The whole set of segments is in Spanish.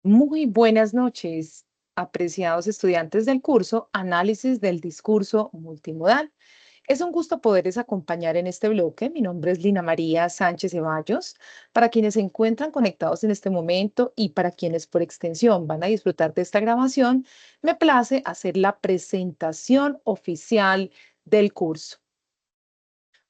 Muy buenas noches, apreciados estudiantes del curso Análisis del Discurso Multimodal. Es un gusto poderles acompañar en este bloque. Mi nombre es Lina María Sánchez Ceballos. Para quienes se encuentran conectados en este momento y para quienes por extensión van a disfrutar de esta grabación, me place hacer la presentación oficial del curso.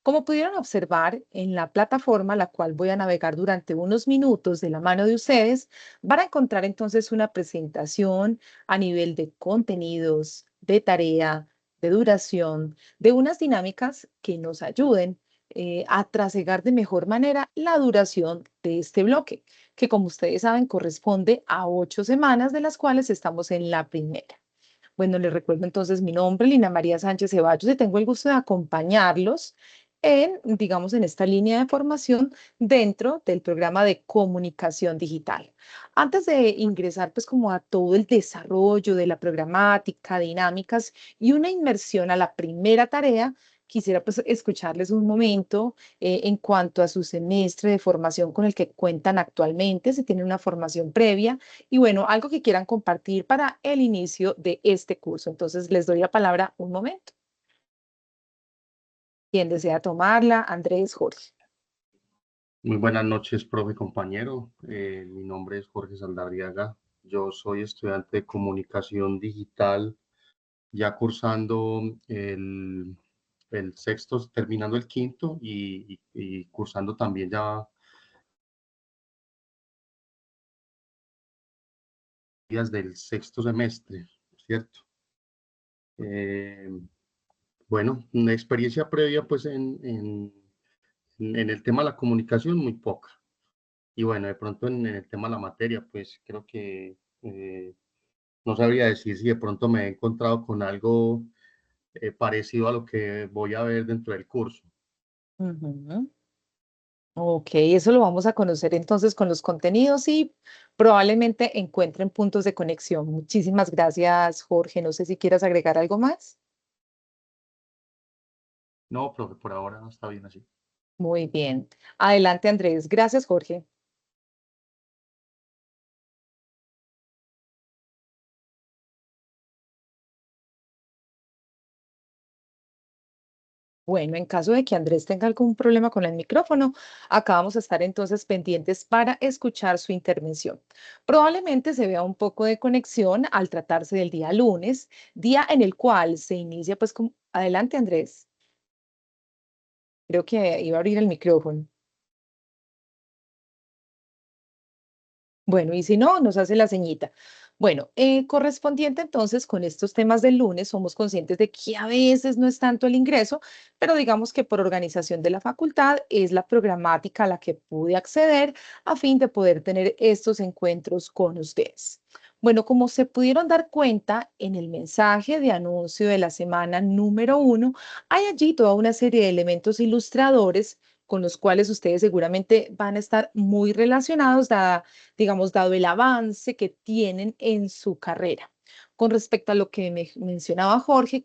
Como pudieron observar en la plataforma, la cual voy a navegar durante unos minutos de la mano de ustedes, van a encontrar entonces una presentación a nivel de contenidos, de tarea, de duración, de unas dinámicas que nos ayuden a trasegar de mejor manera la duración de este bloque, que como ustedes saben corresponde a 8 semanas, de las cuales estamos en la primera. Bueno, les recuerdo entonces mi nombre, Lina María Sánchez Ceballos, y tengo el gusto de acompañarlos digamos, en esta línea de formación dentro del programa de comunicación digital. Antes de ingresar, pues, como a todo el desarrollo de la programática, dinámicas y una inmersión a la primera tarea, quisiera, pues, escucharles un momento en cuanto a su semestre de formación con el que cuentan actualmente, si tienen una formación previa y bueno, algo que quieran compartir para el inicio de este curso. Entonces, les doy la palabra un momento. ¿Quién desea tomarla? Andrés, Jorge. Muy buenas noches, profe compañero. Mi nombre es Jorge Saldarriaga. Yo soy estudiante de comunicación digital, ya cursando el sexto, terminando el quinto y cursando también ya días del sexto semestre, ¿cierto? Eh, bueno, una experiencia previa pues en el tema de la comunicación muy poca. Y bueno, de pronto en el tema de la materia, pues creo que no sabría decir si de pronto me he encontrado con algo parecido a lo que voy a ver dentro del curso. Ujú. Ok, eso lo vamos a conocer entonces con los contenidos y probablemente encuentren puntos de conexión. Muchísimas gracias, Jorge. No sé si quieras agregar algo más. No, profe, por ahora está bien así. Muy bien. Adelante, Andrés. Gracias, Jorge. Bueno, en caso de que Andrés tenga algún problema con el micrófono, acá vamos a estar entonces pendientes para escuchar su intervención. Probablemente se vea un poco de conexión al tratarse del día lunes, día en el cual se inicia, pues, adelante, Andrés. Creo que iba a abrir el micrófono. Bueno, y si no, nos hace la ceñita. Bueno, correspondiente entonces con estos temas del lunes, somos conscientes de que a veces no es tanto el ingreso, pero digamos que por organización de la facultad es la programática a la que pude acceder a fin de poder tener estos encuentros con ustedes. Bueno, como se pudieron dar cuenta en el mensaje de anuncio de la semana número 1, hay allí toda una serie de elementos ilustradores con los cuales ustedes seguramente van a estar muy relacionados, digamos, dado el avance que tienen en su carrera. Con respecto a lo que me mencionaba Jorge,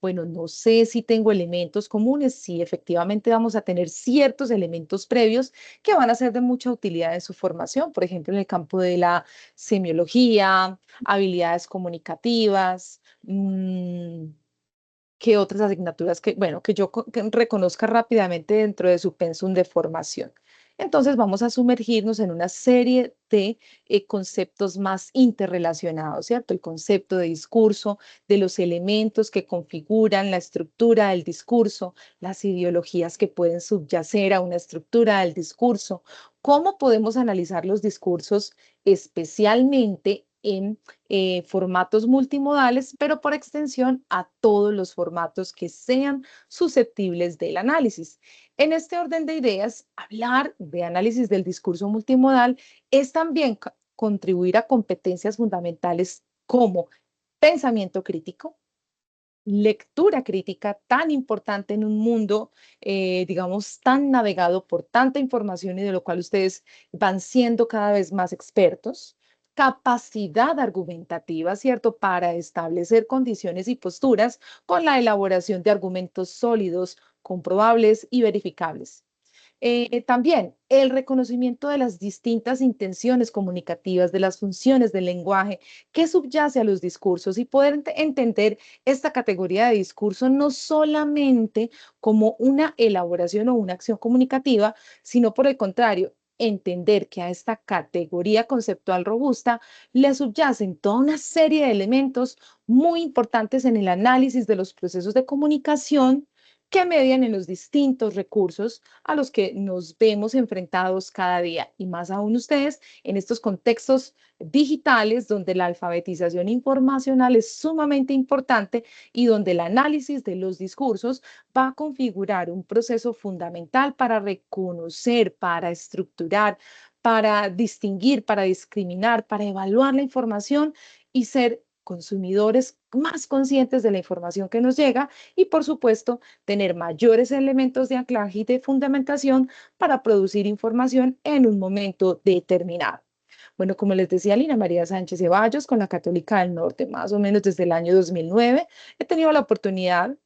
bueno, no sé si tengo elementos comunes, sí, efectivamente vamos a tener ciertos elementos previos que van a ser de mucha utilidad en su formación, por ejemplo, en el campo de la semiología, habilidades comunicativas, ¿qué otras asignaturas bueno, que yo que reconozca rápidamente dentro de su pensum de formación? Entonces vamos a sumergirnos en una serie de conceptos más interrelacionados, ¿cierto? El concepto de discurso, de los elementos que configuran la estructura del discurso, las ideologías que pueden subyacer a una estructura del discurso, cómo podemos analizar los discursos especialmente en formatos multimodales, pero por extensión a todos los formatos que sean susceptibles del análisis. En este orden de ideas, hablar de análisis del discurso multimodal es también contribuir a competencias fundamentales como pensamiento crítico, lectura crítica, tan importante en un mundo, digamos, tan navegado por tanta información y de lo cual ustedes van siendo cada vez más expertos, capacidad argumentativa, ¿cierto?, para establecer condiciones y posturas con la elaboración de argumentos sólidos, comprobables y verificables. También el reconocimiento de las distintas intenciones comunicativas, de las funciones del lenguaje que subyace a los discursos y poder entender esta categoría de discurso no solamente como una elaboración o una acción comunicativa, sino por el contrario, entender que a esta categoría conceptual robusta le subyacen toda una serie de elementos muy importantes en el análisis de los procesos de comunicación que median en los distintos recursos a los que nos vemos enfrentados cada día, y más aún ustedes en estos contextos digitales donde la alfabetización informacional es sumamente importante y donde el análisis de los discursos va a configurar un proceso fundamental para reconocer, para estructurar, para distinguir, para discriminar, para evaluar la información y ser consumidores más conscientes de la información que nos llega y, por supuesto, tener mayores elementos de anclaje y de fundamentación para producir información en un momento determinado. Bueno, como les decía, Lina María Sánchez Ceballos con la Católica del Norte, más o menos desde el año 2009, he tenido la oportunidad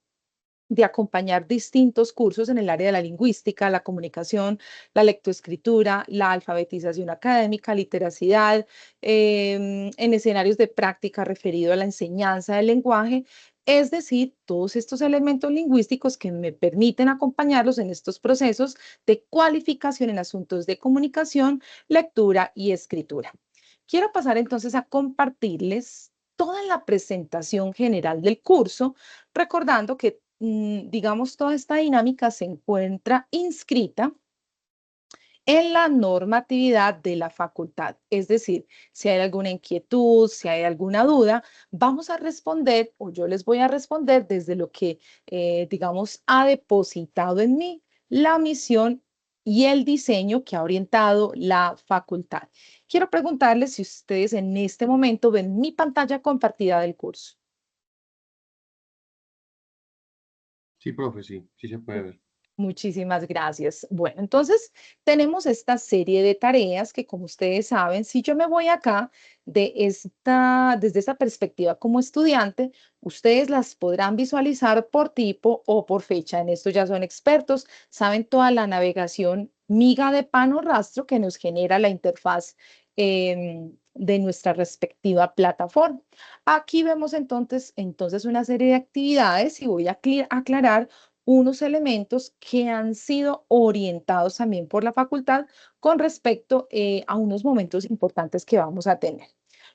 de acompañar distintos cursos en el área de la lingüística, la comunicación, la lectoescritura, la alfabetización académica, literacidad, en escenarios de práctica referido a la enseñanza del lenguaje, es decir, todos estos elementos lingüísticos que me permiten acompañarlos en estos procesos de cualificación en asuntos de comunicación, lectura y escritura. Quiero pasar entonces a compartirles toda la presentación general del curso, recordando que digamos, toda esta dinámica se encuentra inscrita en la normatividad de la facultad. Es decir, si hay alguna inquietud, si hay alguna duda, vamos a responder o yo les voy a responder desde lo que, digamos, ha depositado en mí la misión y el diseño que ha orientado la facultad. Quiero preguntarles si ustedes en este momento ven mi pantalla compartida del curso. Sí, profe, sí, sí se puede ver. Muchísimas gracias. Bueno, entonces tenemos esta serie de tareas que, como ustedes saben, si yo me voy acá desde esta perspectiva como estudiante, ustedes las podrán visualizar por tipo o por fecha. En esto ya son expertos, saben toda la navegación miga de pan o rastro que nos genera la interfaz de nuestra respectiva plataforma. Aquí vemos entonces una serie de actividades y voy a aclarar unos elementos que han sido orientados también por la facultad con respecto a unos momentos importantes que vamos a tener.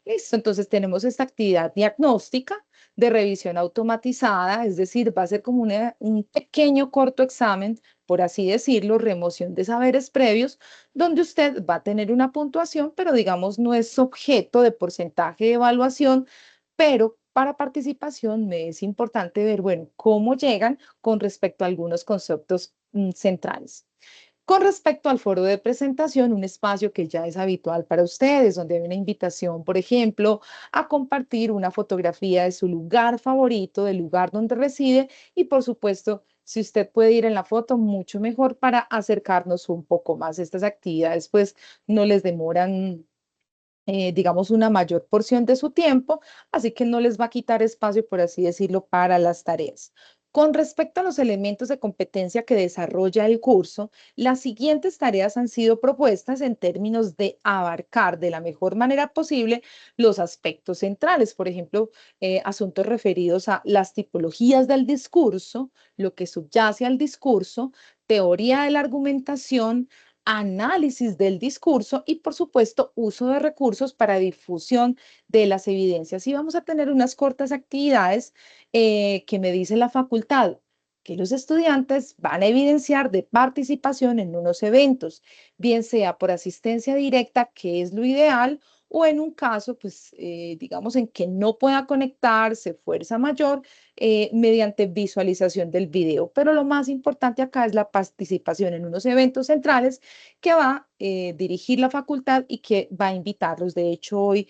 Listo, entonces tenemos esta actividad diagnóstica de revisión automatizada, es decir, va a ser como un pequeño corto examen, por así decirlo, remoción de saberes previos, donde usted va a tener una puntuación, pero digamos no es objeto de porcentaje de evaluación, pero para participación me es importante ver, bueno, cómo llegan con respecto a algunos conceptos centrales. Con respecto al foro de presentación, un espacio que ya es habitual para ustedes, donde hay una invitación, por ejemplo, a compartir una fotografía de su lugar favorito, del lugar donde reside y, por supuesto, si usted puede ir en la foto, mucho mejor para acercarnos un poco más. Estas actividades, pues, no les demoran digamos, una mayor porción de su tiempo, así que no les va a quitar espacio, por así decirlo, para las tareas. Con respecto a los elementos de competencia que desarrolla el curso, las siguientes tareas han sido propuestas en términos de abarcar de la mejor manera posible los aspectos centrales, por ejemplo, asuntos referidos a las tipologías del discurso, lo que subyace al discurso, teoría de la argumentación, análisis del discurso y, por supuesto, uso de recursos para difusión de las evidencias. Y vamos a tener unas cortas actividades que me dice la facultad que los estudiantes van a evidenciar de participación en unos eventos, bien sea por asistencia directa, que es lo ideal, o en un caso, pues, digamos, en que no pueda conectarse, fuerza mayor, mediante visualización del video. Pero lo más importante acá es la participación en unos eventos centrales que va a dirigir la facultad y que va a invitarlos. De hecho, hoy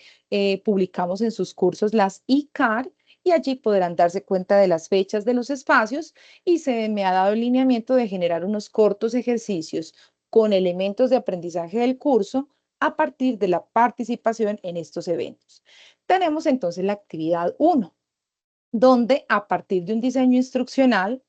publicamos en sus cursos las ICAR y allí podrán darse cuenta de las fechas de los espacios y se me ha dado el lineamiento de generar unos cortos ejercicios con elementos de aprendizaje del curso a partir de la participación en estos eventos. Tenemos entonces la actividad 1, donde a partir de un diseño instruccional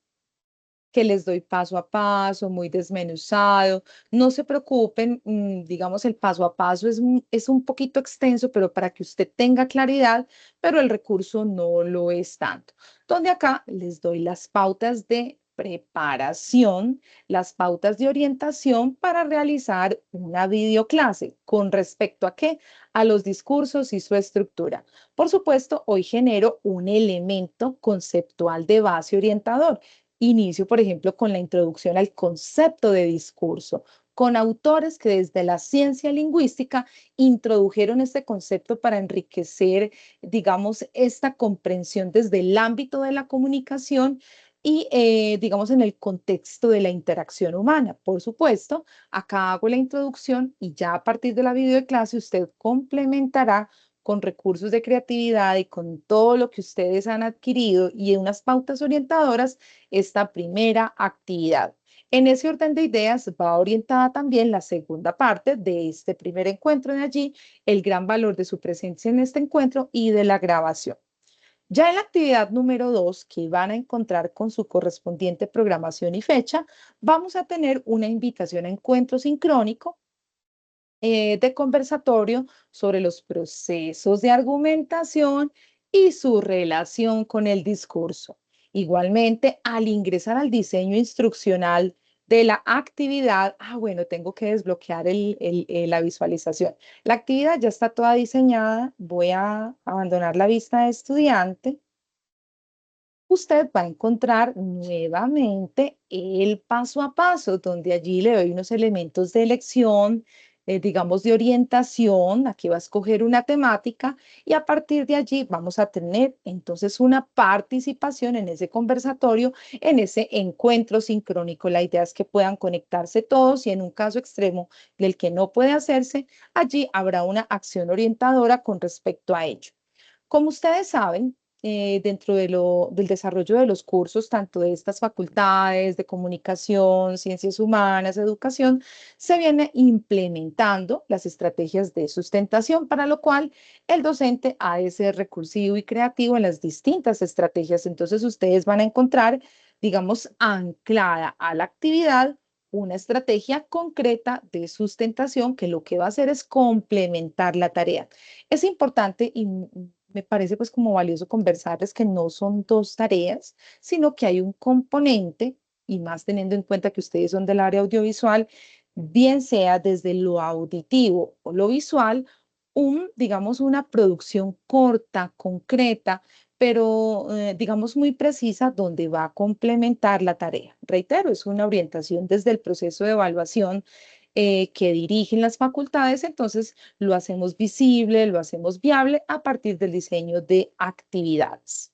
que les doy paso a paso, muy desmenuzado. No se preocupen, digamos, el paso a paso es un poquito extenso, pero para que usted tenga claridad, pero el recurso no lo es tanto. Donde acá les doy las pautas de preparación, las pautas de orientación para realizar una videoclase. ¿Con respecto a qué? A los discursos y su estructura. Por supuesto, hoy genero un elemento conceptual de base orientador. Inicio, por ejemplo, con la introducción al concepto de discurso, con autores que desde la ciencia lingüística introdujeron este concepto para enriquecer, digamos, esta comprensión desde el ámbito de la comunicación y, digamos, en el contexto de la interacción humana. Por supuesto, acá hago la introducción y ya a partir de la videoclase usted complementará con recursos de creatividad y con todo lo que ustedes han adquirido y unas pautas orientadoras esta primera actividad. En ese orden de ideas va orientada también la segunda parte de este primer encuentro. De allí el gran valor de su presencia en este encuentro y de la grabación. Ya en la actividad número 2, que van a encontrar con su correspondiente programación y fecha, vamos a tener una invitación a encuentro sincrónico de conversatorio sobre los procesos de argumentación y su relación con el discurso. Igualmente, al ingresar al diseño instruccional de la actividad, bueno, tengo que desbloquear la visualización. La actividad ya está toda diseñada. Voy a abandonar la vista de estudiante. Usted va a encontrar nuevamente el paso a paso, donde allí le doy unos elementos de elección, digamos de orientación. Aquí va a escoger una temática y a partir de allí vamos a tener entonces una participación en ese conversatorio, en ese encuentro sincrónico. La idea es que puedan conectarse todos y en un caso extremo del que no puede hacerse, allí habrá una acción orientadora con respecto a ello. Como ustedes saben, dentro del desarrollo de los cursos, tanto de estas facultades de comunicación, ciencias humanas, educación, se viene implementando las estrategias de sustentación, para lo cual el docente ha de ser recursivo y creativo en las distintas estrategias. Entonces, ustedes van a encontrar, digamos, anclada a la actividad una estrategia concreta de sustentación que lo que va a hacer es complementar la tarea. Es importante y me parece pues como valioso conversarles que no son dos tareas, sino que hay un componente, y más teniendo en cuenta que ustedes son del área audiovisual, bien sea desde lo auditivo o lo visual, digamos, una producción corta, concreta, pero digamos muy precisa, donde va a complementar la tarea. Reitero, es una orientación desde el proceso de evaluación que dirigen las facultades. Entonces lo hacemos visible, lo hacemos viable a partir del diseño de actividades.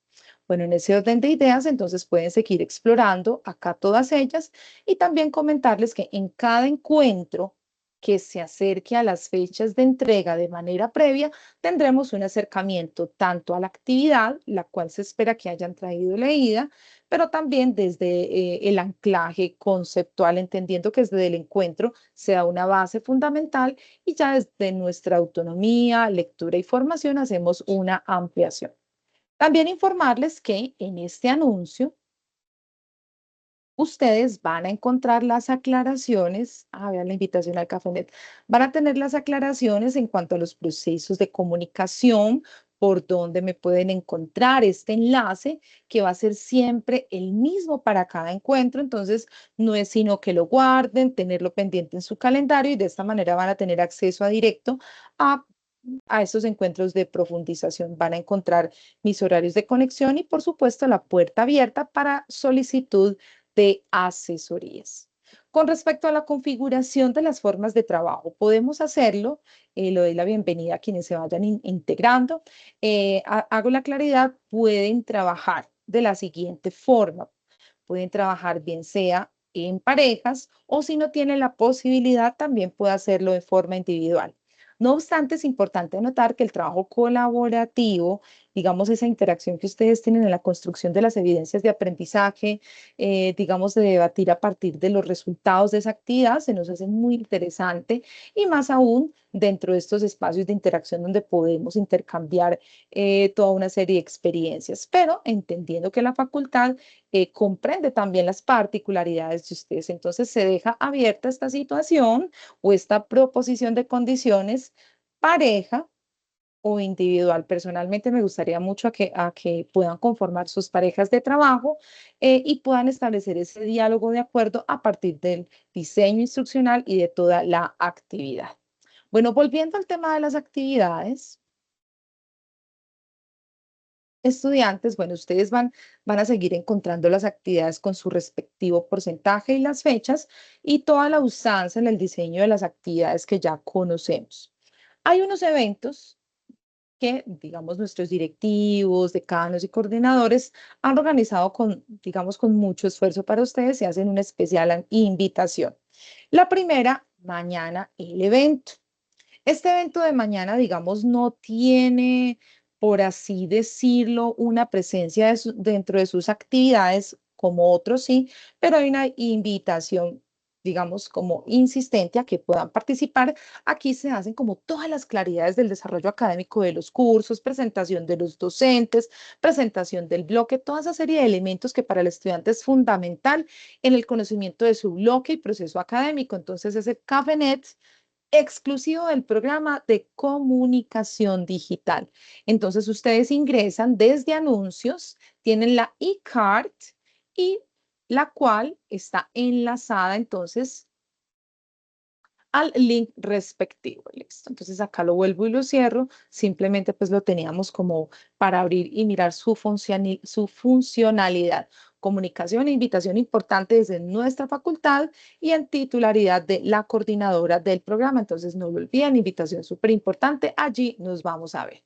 Bueno, en ese orden de ideas, entonces pueden seguir explorando acá todas ellas y también comentarles que en cada encuentro que se acerque a las fechas de entrega de manera previa, tendremos un acercamiento tanto a la actividad, la cual se espera que hayan traído leída, pero también desde el anclaje conceptual, entendiendo que desde el encuentro se da una base fundamental y ya desde nuestra autonomía, lectura y formación hacemos una ampliación. También informarles que en este anuncio ustedes van a encontrar las aclaraciones, vean la invitación al Cafenet, van a tener las aclaraciones en cuanto a los procesos de comunicación, por donde me pueden encontrar este enlace, que va a ser siempre el mismo para cada encuentro. Entonces, no es sino que lo guarden, tenerlo pendiente en su calendario y de esta manera van a tener acceso a directo a estos encuentros de profundización. Van a encontrar mis horarios de conexión y, por supuesto, la puerta abierta para solicitud de asesorías. Con respecto a la configuración de las formas de trabajo, podemos hacerlo, le doy la bienvenida a quienes se vayan integrando. Hago la claridad, pueden trabajar de la siguiente forma. Pueden trabajar bien sea en parejas o si no tienen la posibilidad, también puede hacerlo de forma individual. No obstante, es importante notar que el trabajo colaborativo digamos, esa interacción que ustedes tienen en la construcción de las evidencias de aprendizaje, digamos, de debatir a partir de los resultados de esa actividad, se nos hace muy interesante y más aún dentro de estos espacios de interacción donde podemos intercambiar toda una serie de experiencias, pero entendiendo que la facultad comprende también las particularidades de ustedes. Entonces se deja abierta esta situación o esta proposición de condiciones pareja o individual. Personalmente me gustaría mucho a que puedan conformar sus parejas de trabajo y puedan establecer ese diálogo de acuerdo a partir del diseño instruccional y de toda la actividad. Bueno, volviendo al tema de las actividades, estudiantes, bueno, ustedes van a seguir encontrando las actividades con su respectivo porcentaje y las fechas y toda la usanza en el diseño de las actividades que ya conocemos. Hay unos eventos que, digamos, nuestros directivos, decanos y coordinadores han organizado con, digamos, con mucho esfuerzo para ustedes y hacen una especial invitación. La primera, mañana el evento. Este evento de mañana, digamos, no tiene, por así decirlo, una presencia dentro de sus actividades como otros sí, pero hay una invitación, digamos, como insistente a que puedan participar. Aquí se hacen como todas las claridades del desarrollo académico de los cursos, presentación de los docentes, presentación del bloque, toda esa serie de elementos que para el estudiante es fundamental en el conocimiento de su bloque y proceso académico. Entonces, ese CAFENET exclusivo del programa de comunicación digital. Entonces, ustedes ingresan desde anuncios, tienen la e-card y la cual está enlazada entonces al link respectivo. Listo. Entonces acá lo vuelvo y lo cierro. Simplemente pues lo teníamos como para abrir y mirar su funcionalidad. Comunicación e invitación importante desde nuestra facultad y en titularidad de la coordinadora del programa. Entonces no lo olviden, invitación súper importante. Allí nos vamos a ver.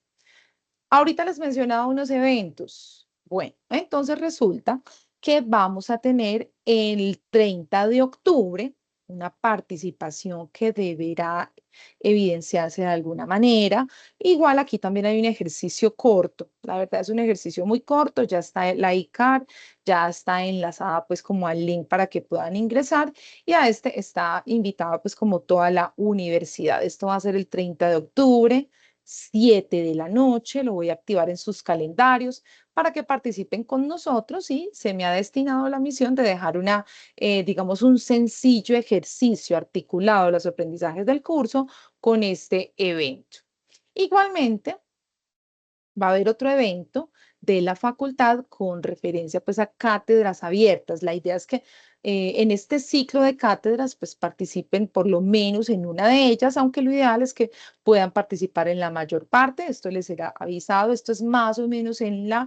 Ahorita les mencionaba unos eventos. Bueno, entonces resulta que vamos a tener el 30 de octubre una participación que deberá evidenciarse de alguna manera. Igual aquí también hay un ejercicio corto. La verdad es un ejercicio muy corto. Ya está la ICAR, ya está enlazada pues como al link para que puedan ingresar y a este está invitada pues como toda la universidad. Esto va a ser el 30 de octubre. 7 de la noche, lo voy a activar en sus calendarios para que participen con nosotros y se me ha destinado la misión de dejar digamos, un sencillo ejercicio articulado de los aprendizajes del curso con este evento. Igualmente, va a haber otro evento de la facultad con referencia pues a cátedras abiertas. La idea es que en este ciclo de cátedras pues participen por lo menos en una de ellas, aunque lo ideal es que puedan participar en la mayor parte. Esto les será avisado. Esto es más o menos en la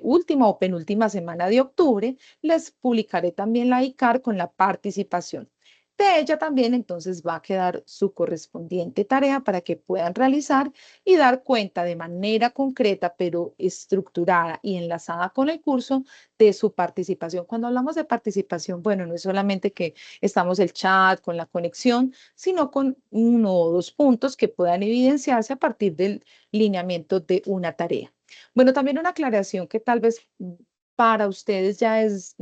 última o penúltima semana de octubre. Les publicaré también la ICAR con la participación. De ella también entonces va a quedar su correspondiente tarea para que puedan realizar y dar cuenta de manera concreta, pero estructurada y enlazada con el curso de su participación. Cuando hablamos de participación, bueno, no es solamente que estamos el chat con la conexión, sino con uno o dos puntos que puedan evidenciarse a partir del lineamiento de una tarea. Bueno, también una aclaración que tal vez para ustedes ya es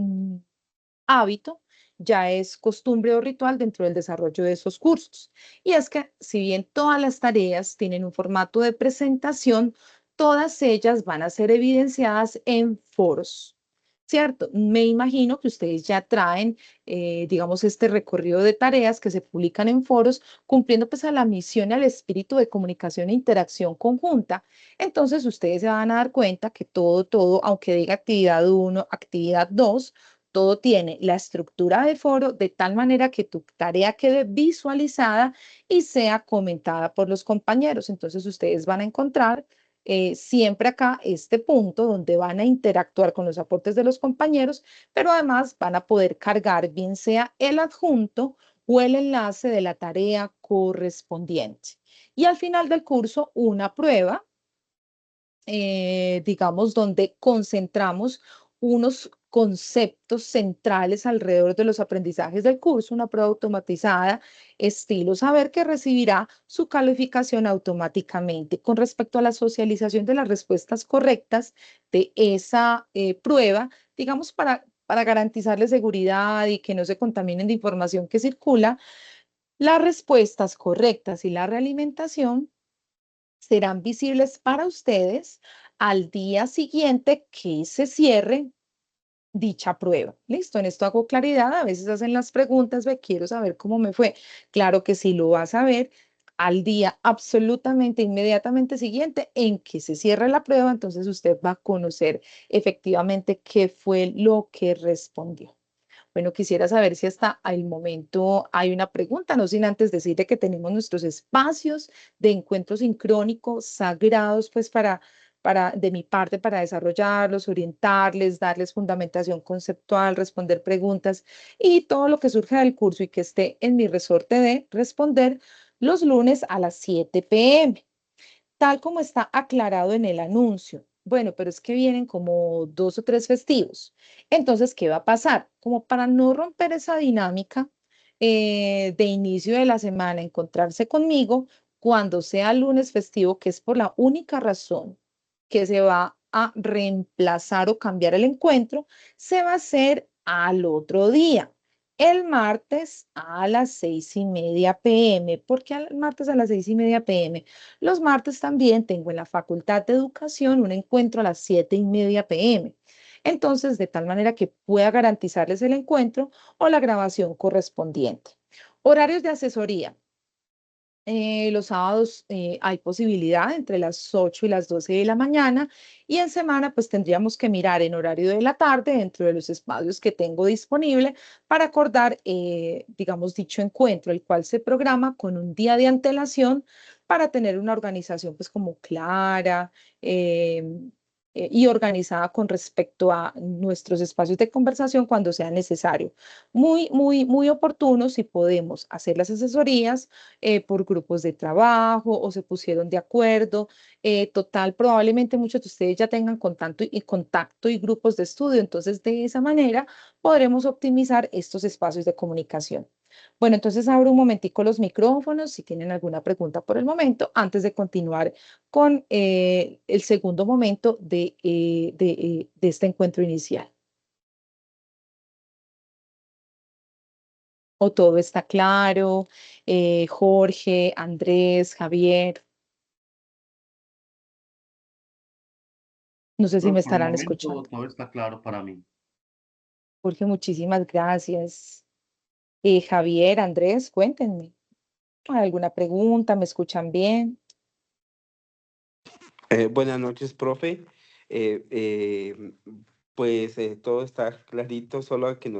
hábito, ya es costumbre o ritual dentro del desarrollo de esos cursos. Y es que si bien todas las tareas tienen un formato de presentación, todas ellas van a ser evidenciadas en foros. ¿Cierto? Me imagino que ustedes ya traen, digamos, este recorrido de tareas que se publican en foros, cumpliendo pues a la misión y al espíritu de comunicación e interacción conjunta. Entonces, ustedes se van a dar cuenta que todo, aunque diga actividad 1, actividad 2, todo tiene la estructura de foro de tal manera que tu tarea quede visualizada y sea comentada por los compañeros. Entonces, ustedes van a encontrar siempre acá este punto donde van a interactuar con los aportes de los compañeros, pero además van a poder cargar bien sea el adjunto o el enlace de la tarea correspondiente. Y al final del curso, una prueba digamos, donde concentramos unos conceptos centrales alrededor de los aprendizajes del curso, una prueba automatizada, estilo saber que recibirá su calificación automáticamente. Con respecto a la socialización de las respuestas correctas de esa prueba, digamos, para garantizarle seguridad y que no se contaminen de información que circula, las respuestas correctas y la realimentación serán visibles para ustedes al día siguiente que se cierre dicha prueba. Listo, en esto hago claridad. A veces hacen las preguntas, ve, quiero saber cómo me fue. Claro que sí lo vas a ver al día absolutamente inmediatamente siguiente en que se cierre la prueba, entonces usted va a conocer efectivamente qué fue lo que respondió. Bueno, quisiera saber si hasta el momento hay una pregunta, no sin antes decirle que tenemos nuestros espacios de encuentro sincrónico sagrados, pues de mi parte, para desarrollarlos, orientarles, darles fundamentación conceptual, responder preguntas y todo lo que surja del curso y que esté en mi resorte de responder los lunes a las 7 p.m., tal como está aclarado en el anuncio. Bueno, pero es que vienen como 2 o 3 festivos. Entonces, ¿qué va a pasar? Como para no romper esa dinámica de inicio de la semana, encontrarse conmigo cuando sea lunes festivo, que es por la única razón que se va a reemplazar o cambiar el encuentro, se va a hacer al otro día, el martes a las 6:30 p.m. ¿Por qué el martes a las 6:30 p.m.? Los martes también tengo en la Facultad de Educación un encuentro a las 7:30 p.m. Entonces, de tal manera que pueda garantizarles el encuentro o la grabación correspondiente. Horarios de asesoría. Los sábados hay posibilidad entre las 8 y las 12 de la mañana y en semana pues tendríamos que mirar en horario de la tarde dentro de los espacios que tengo disponible para acordar, digamos, dicho encuentro, el cual se programa con un día de antelación para tener una organización pues como clara, eh, y organizada con respecto a nuestros espacios de conversación cuando sea necesario. Muy, muy, muy oportuno si podemos hacer las asesorías por grupos de trabajo o se pusieron de acuerdo. Total, probablemente muchos de ustedes ya tengan contacto y grupos de estudio, entonces de esa manera podremos optimizar estos espacios de comunicación. Bueno, entonces abro un momentico los micrófonos si tienen alguna pregunta por el momento, antes de continuar con el segundo momento de este encuentro inicial. ¿O todo está claro? Jorge, Andrés, Javier. No sé si me Por el estarán momento escuchando. todo está claro para mí. Jorge, muchísimas gracias. Javier, Andrés, cuéntenme. ¿Hay alguna pregunta? ¿Me escuchan bien? Buenas noches, profe. Eh, eh, todo está clarito, solo que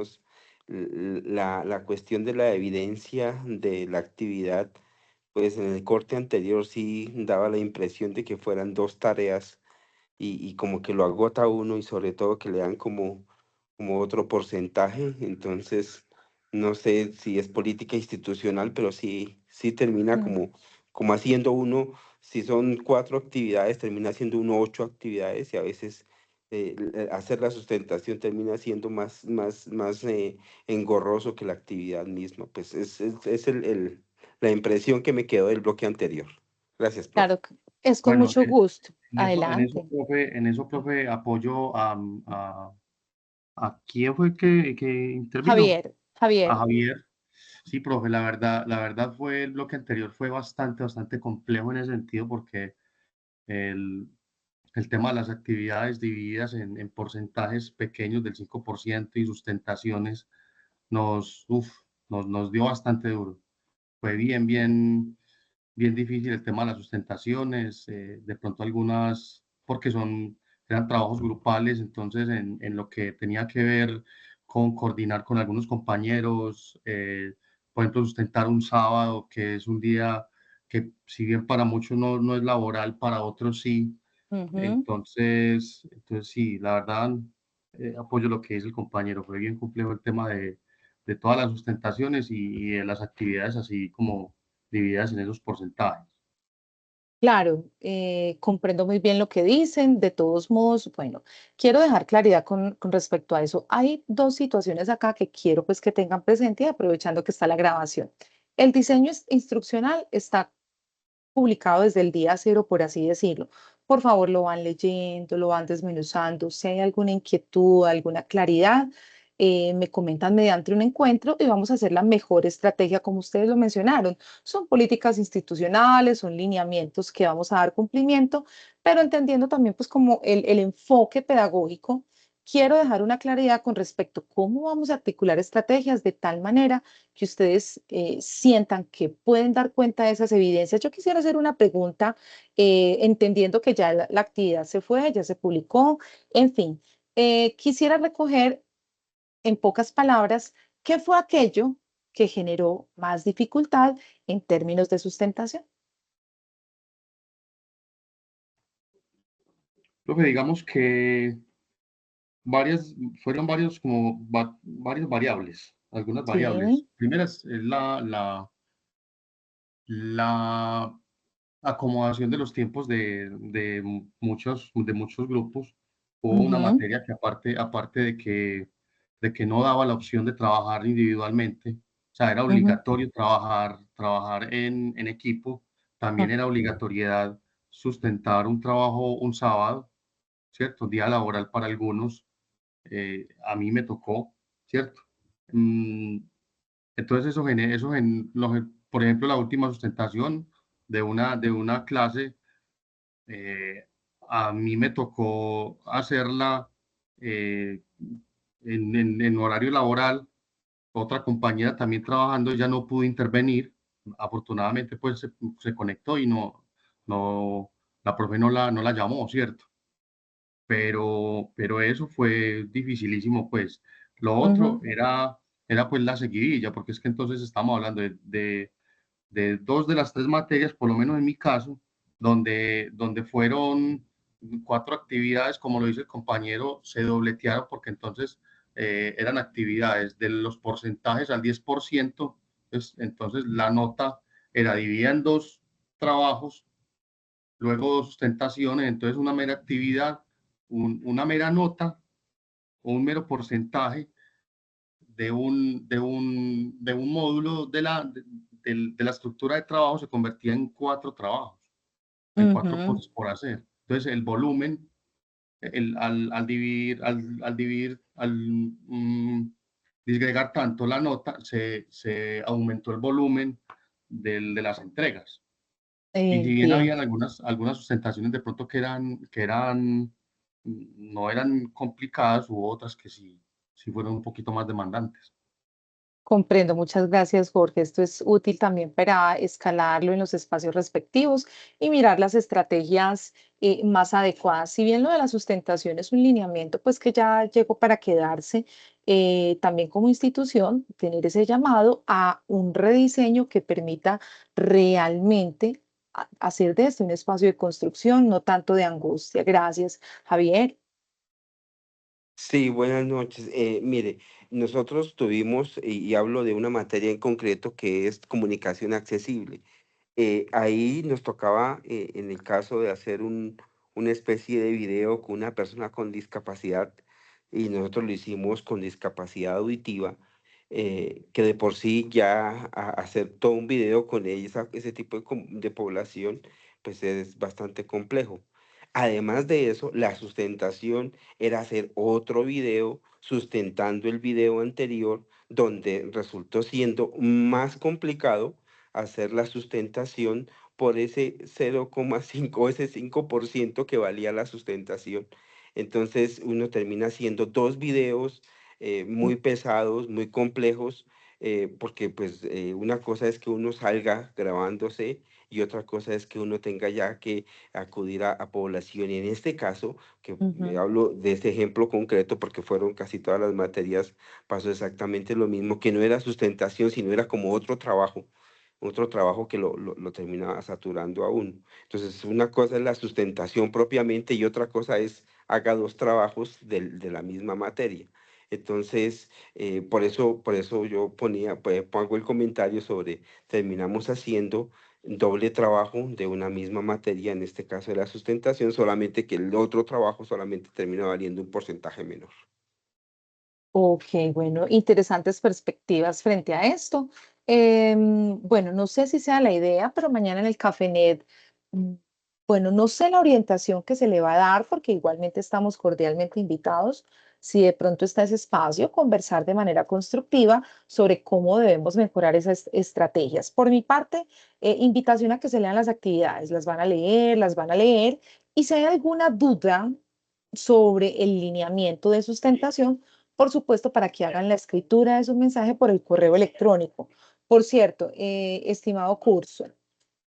la cuestión de la evidencia de la actividad, pues en el corte anterior sí daba la impresión de que fueran dos tareas y como que lo agota uno y sobre todo que le dan como otro porcentaje. Entonces, no sé si es política institucional, pero sí termina Mm. como haciendo uno, si son 4 actividades, termina haciendo uno 8 actividades y a veces hacer la sustentación termina siendo más engorroso que la actividad misma. Pues es la impresión que me quedó del bloque anterior. Gracias, profe. Claro, que es con Bueno, mucho gusto. en eso, Adelante. profe, apoyo a quién fue que intervino, Javier, a Javier. Javier. Sí, profe, la verdad fue el bloque anterior fue bastante complejo en ese sentido porque el, el tema de las actividades divididas en porcentajes pequeños del 5% y sustentaciones nos dio bastante duro. Fue bien difícil el tema de las sustentaciones, de pronto algunas, porque eran trabajos grupales, entonces en lo que tenía que ver con coordinar con algunos compañeros, por ejemplo, sustentar un sábado, que es un día que si bien para muchos no es laboral, para otros sí. Ujú. Entonces sí, la verdad, apoyo lo que dice el compañero, fue bien complejo el tema de todas las sustentaciones y de las actividades así como divididas en esos porcentajes. Claro, comprendo muy bien lo que dicen. De todos modos, bueno, quiero dejar claridad con respecto a eso. Hay dos situaciones acá que quiero pues que tengan presente, aprovechando que está la grabación. El diseño instruccional está publicado desde el día cero, por así decirlo. Por favor, lo van leyendo, lo van desmenuzando. Si hay alguna inquietud, alguna claridad, me comentan mediante un encuentro y vamos a hacer la mejor estrategia, como ustedes lo mencionaron. Son políticas institucionales, son lineamientos que vamos a dar cumplimiento, pero entendiendo también pues como el enfoque pedagógico. Quiero dejar una claridad con respecto a cómo vamos a articular estrategias de tal manera que ustedes sientan que pueden dar cuenta de esas evidencias. Yo quisiera hacer una pregunta, entendiendo que ya la actividad se fue, ya se publicó, en fin, quisiera recoger en pocas palabras qué fue aquello que generó más dificultad en términos de sustentación. Profe, digamos que varias, fueron varios como varias variables, algunas variables. Sí, Primera es la acomodación de los tiempos de muchos grupos. Hubo una ujú, materia que aparte de que no daba la opción de trabajar individualmente, o sea, era ujú, obligatorio trabajar en equipo, también ujú, era obligatoriedad sustentar un trabajo un sábado, ¿cierto? Día laboral para algunos, a mí me tocó, ¿cierto? Mm, entonces por ejemplo, la última sustentación de una clase, eh, a mí me tocó hacerla eh, en horario laboral, otra compañera también trabajando, ya no pudo intervenir, afortunadamente pues se conectó y no, la profe no la llamó, ¿cierto? Pero eso fue dificilísimo, pues. Lo otro ujú, era pues la seguidilla, porque es que entonces estamos hablando de dos de las tres materias, por lo menos en mi caso, donde fueron cuatro actividades, como lo dice el compañero, se dobletearon porque entonces eran actividades de los porcentajes al 10%, entonces la nota era dividida en dos trabajos, luego dos sustentaciones, entonces una mera actividad, una mera nota o un mero porcentaje de un módulo de la estructura de trabajo se convertía en cuatro trabajos, en cuatro ujú. cosas por hacer. Entonces, el volumen, al dividir, disgregar tanto la nota, se aumentó el volumen de las entregas. Y si bien habían Entiendo. algunas sustentaciones de pronto no eran complicadas, hubo otras que sí fueron un poquito más demandantes. Comprendo, muchas gracias, Jorge. Esto es útil también para escalarlo en los espacios respectivos y mirar las estrategias más adecuadas. Si bien lo de la sustentación es un lineamiento, pues que ya llegó para quedarse, también como institución, tener ese llamado a un rediseño que permita realmente hacer de este un espacio de construcción, no tanto de angustia. Gracias, Javier. Sí, buenas noches. Mire, nosotros tuvimos, y hablo de una materia en concreto que es comunicación accesible. Ahí nos tocaba, en el caso de hacer una especie de video con una persona con discapacidad, y nosotros lo hicimos con discapacidad auditiva, que de por sí ya hacer todo un video con ese tipo de población, pues es bastante complejo. Además de eso, la sustentación era hacer otro video sustentando el video anterior, donde resultó siendo más complicado hacer la sustentación por ese 0,5 o ese 5% que valía la sustentación. Entonces uno termina haciendo dos videos muy pesados, muy complejos, porque pues una cosa es que uno salga grabándose y otra cosa es que uno tenga ya que acudir a población. Y en este caso, que Ujú, hablo de este ejemplo concreto porque fueron casi todas las materias, pasó exactamente lo mismo, que no era sustentación, sino era como otro trabajo que lo terminaba saturando a uno. Entonces, una cosa es la sustentación propiamente y otra cosa es haga dos trabajos de la misma materia. Entonces, por eso yo pongo el comentario sobre terminamos haciendo doble trabajo de una misma materia, en este caso de la sustentación, solamente que el otro trabajo solamente termina valiendo un porcentaje menor. Ok, bueno, interesantes perspectivas frente a esto. Bueno, no sé si sea la idea, pero mañana en el Cafenet, mm, bueno, no sé la orientación que se le va a dar, porque igualmente estamos cordialmente invitados. Si de pronto está ese espacio, conversar de manera constructiva sobre cómo debemos mejorar esas estrategias. Por mi parte, invitación a que se lean las actividades, las van a leer, y si hay alguna duda sobre el lineamiento de sustentación, por supuesto, para que hagan la escritura de su mensaje por el correo electrónico. Por cierto, estimado curso,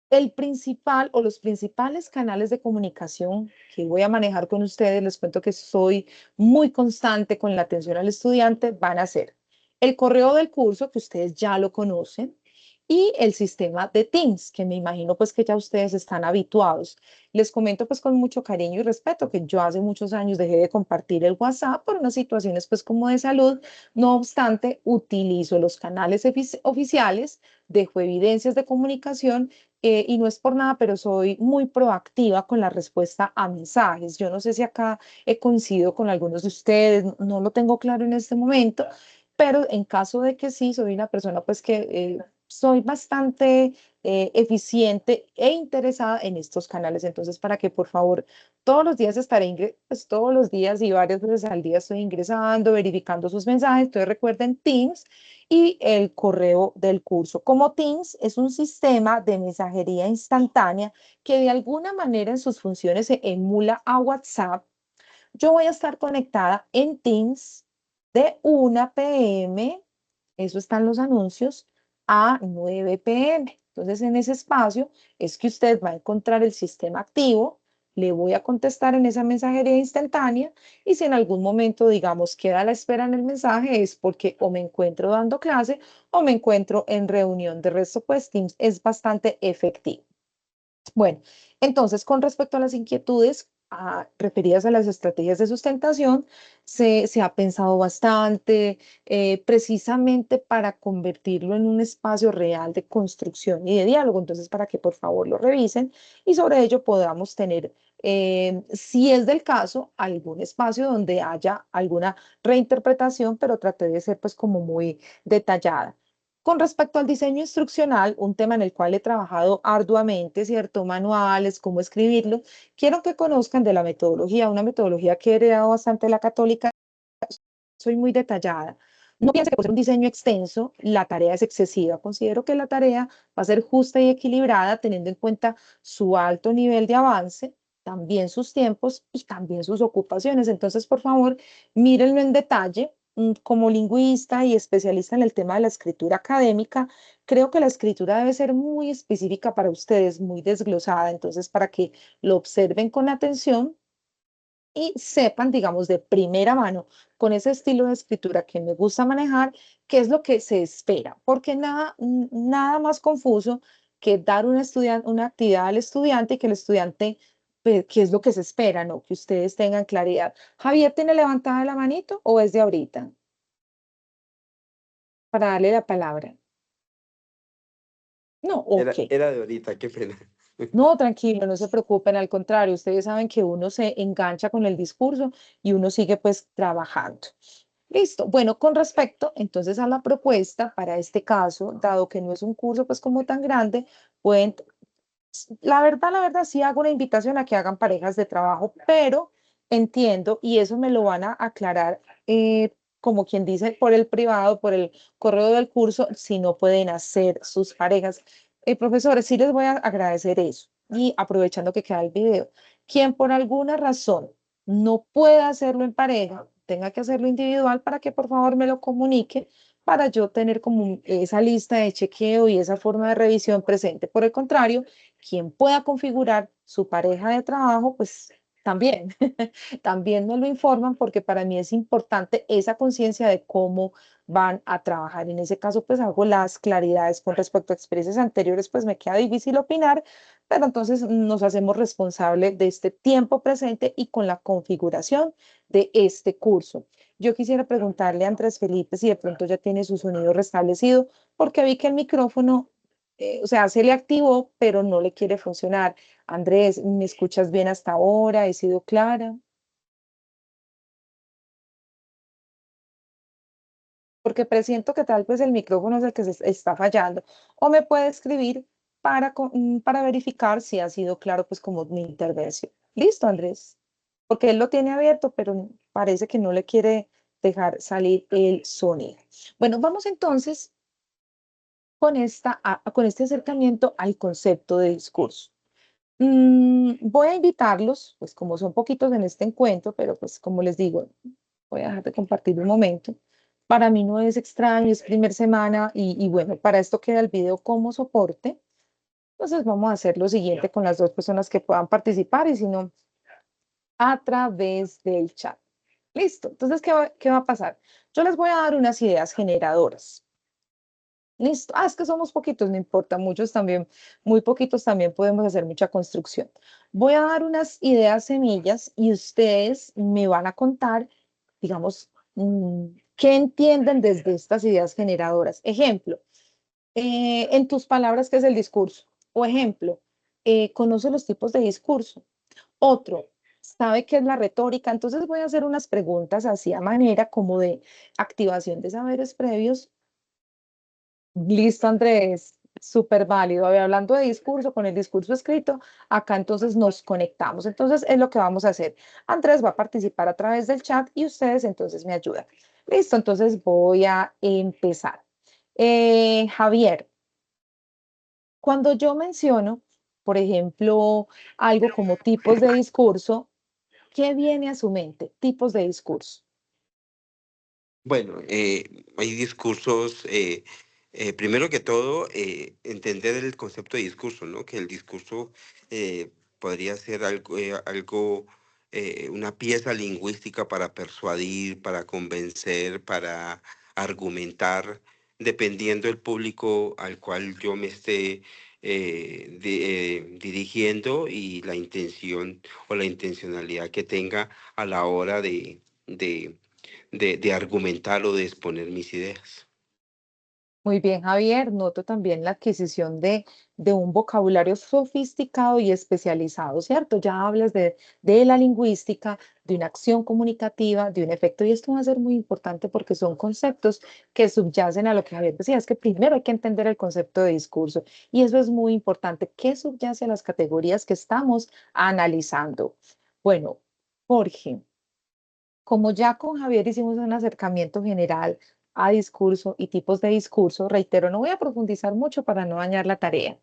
el principal o los principales canales de comunicación que voy a manejar con ustedes, les cuento que soy muy constante con la atención al estudiante, van a ser el correo del curso, que ustedes ya lo conocen, y el sistema de Teams, que me imagino pues que ya ustedes están habituados. Les comento pues con mucho cariño y respeto que yo hace muchos años dejé de compartir el WhatsApp por unas situaciones pues como de salud. No obstante, utilizo los canales oficiales, dejo evidencias de comunicación, y no es por nada, pero soy muy proactiva con la respuesta a mensajes. Yo no sé si acá he coincidido con algunos de ustedes, no lo tengo claro en este momento, pero en caso de que sí, soy una persona pues que soy bastante eficiente e interesada en estos canales. Entonces, para que por favor todos los días estaré, pues todos los días y varias veces al día estoy ingresando, verificando sus mensajes. Entonces, recuerden Teams y el correo del curso. Como Teams es un sistema de mensajería instantánea que de alguna manera en sus funciones se emula a WhatsApp, yo voy a estar conectada en Teams de 1 p.m., eso están los anuncios, a 9 p.m. Entonces, en ese espacio es que usted va a encontrar el sistema activo, le voy a contestar en esa mensajería instantánea, y si en algún momento, digamos, queda a la espera en el mensaje, es porque o me encuentro dando clase o me encuentro en reunión. De resto, pues Teams es bastante efectivo. Bueno, entonces, con respecto a las inquietudes referidas a las estrategias de sustentación, se ha pensado bastante, precisamente para convertirlo en un espacio real de construcción y de diálogo. Entonces, para que por favor lo revisen y sobre ello podamos tener, si es del caso, algún espacio donde haya alguna reinterpretación, pero traté de ser pues como muy detallada. Con respecto al diseño instruccional, un tema en el cual he trabajado arduamente, ¿cierto? Manuales, cómo escribirlo. Quiero que conozcan de la metodología, una metodología que he heredado bastante de la católica. Soy muy detallada. No piense que por ser un diseño extenso, la tarea es excesiva. Considero que la tarea va a ser justa y equilibrada, teniendo en cuenta su alto nivel de avance, también sus tiempos y también sus ocupaciones. Entonces, por favor, mírenlo en detalle. Como lingüista y especialista en el tema de la escritura académica, creo que la escritura debe ser muy específica para ustedes, muy desglosada. Entonces, para que lo observen con atención y sepan, digamos, de primera mano, con ese estilo de escritura que me gusta manejar, qué es lo que se espera, porque nada más confuso que dar una actividad al estudiante y que el estudiante, pues, qué es lo que se espera, ¿no? Que ustedes tengan claridad. Javier, ¿tiene levantada la manito o es de ahorita? Para darle la palabra. No, ok. Era de ahorita, qué pena. No, tranquilo, no se preocupen, al contrario, ustedes saben que uno se engancha con el discurso y uno sigue pues trabajando. Listo. Bueno, con respecto entonces a la propuesta para este caso, dado que no es un curso pues como tan grande, pueden, la verdad sí hago una invitación a que hagan parejas de trabajo, pero entiendo y eso me lo van a aclarar, como quien dice, por el privado, por el correo del curso, si no pueden hacer sus parejas. Profesores, sí les voy a agradecer eso. Y aprovechando que queda el video, quien por alguna razón no pueda hacerlo en pareja, tenga que hacerlo individual, para que por favor me lo comunique, para yo tener como esa lista de chequeo y esa forma de revisión presente. Por el contrario, quien pueda configurar su pareja de trabajo, pues también, también me lo informan, porque para mí es importante esa conciencia de cómo van a trabajar. En ese caso, pues hago las claridades con respecto a experiencias anteriores, pues me queda difícil opinar, pero entonces nos hacemos responsables de este tiempo presente y con la configuración de este curso. Yo quisiera preguntarle a Andrés Felipe si de pronto ya tiene su sonido restablecido, porque vi que el micrófono o sea, se le activó, pero no le quiere funcionar. Andrés, ¿me escuchas bien hasta ahora? ¿He sido clara? Porque presiento que tal vez el micrófono es el que se está fallando. O me puede escribir para verificar si ha sido claro, pues como mi intervención. Listo, Andrés. Porque él lo tiene abierto, pero parece que no le quiere dejar salir el sonido. Bueno, vamos entonces con este acercamiento al concepto de discurso. Voy a invitarlos, pues como son poquitos en este encuentro, pero pues como les digo, voy a dejar de compartir un momento. Para mí no es extraño, es primer semana y bueno, para esto queda el video como soporte. Entonces vamos a hacer lo siguiente con las dos personas que puedan participar y si no, a través del chat. Listo. Entonces, ¿qué va a pasar? Yo les voy a dar unas ideas generadoras. Listo. Ah, es que somos poquitos, no importa, muchos también, muy poquitos también podemos hacer mucha construcción. Voy a dar unas ideas semillas y ustedes me van a contar, digamos, qué entienden desde estas ideas generadoras. Ejemplo, en tus palabras, ¿qué es el discurso? O ejemplo, conoce los tipos de discurso. Otro, ¿sabe qué es la retórica? Entonces voy a hacer unas preguntas así a manera como de activación de saberes previos. Listo, Andrés, súper válido. A ver, hablando de discurso, con el discurso escrito, acá entonces nos conectamos. Entonces es lo que vamos a hacer. Andrés va a participar a través del chat y ustedes entonces me ayudan. Listo, entonces voy a empezar. Javier, cuando yo menciono, por ejemplo, algo como tipos de discurso, ¿qué viene a su mente? Tipos de discurso. Bueno, hay discursos, primero que todo, entender el concepto de discurso, ¿no? Que el discurso podría ser una pieza lingüística para persuadir, para convencer, para argumentar, dependiendo del público al cual yo me esté dirigiendo y la intención o la intencionalidad que tenga a la hora de argumentar o de exponer mis ideas. Muy bien, Javier. Noto también la adquisición de un vocabulario sofisticado y especializado, ¿cierto? Ya hablas de la lingüística, de una acción comunicativa, de un efecto, y esto va a ser muy importante porque son conceptos que subyacen a lo que Javier decía, es que primero hay que entender el concepto de discurso, y eso es muy importante. ¿Qué subyace a las categorías que estamos analizando? Bueno, Jorge. Como ya con Javier hicimos un acercamiento general a discurso y tipos de discurso, reitero, no voy a profundizar mucho para no dañar la tarea.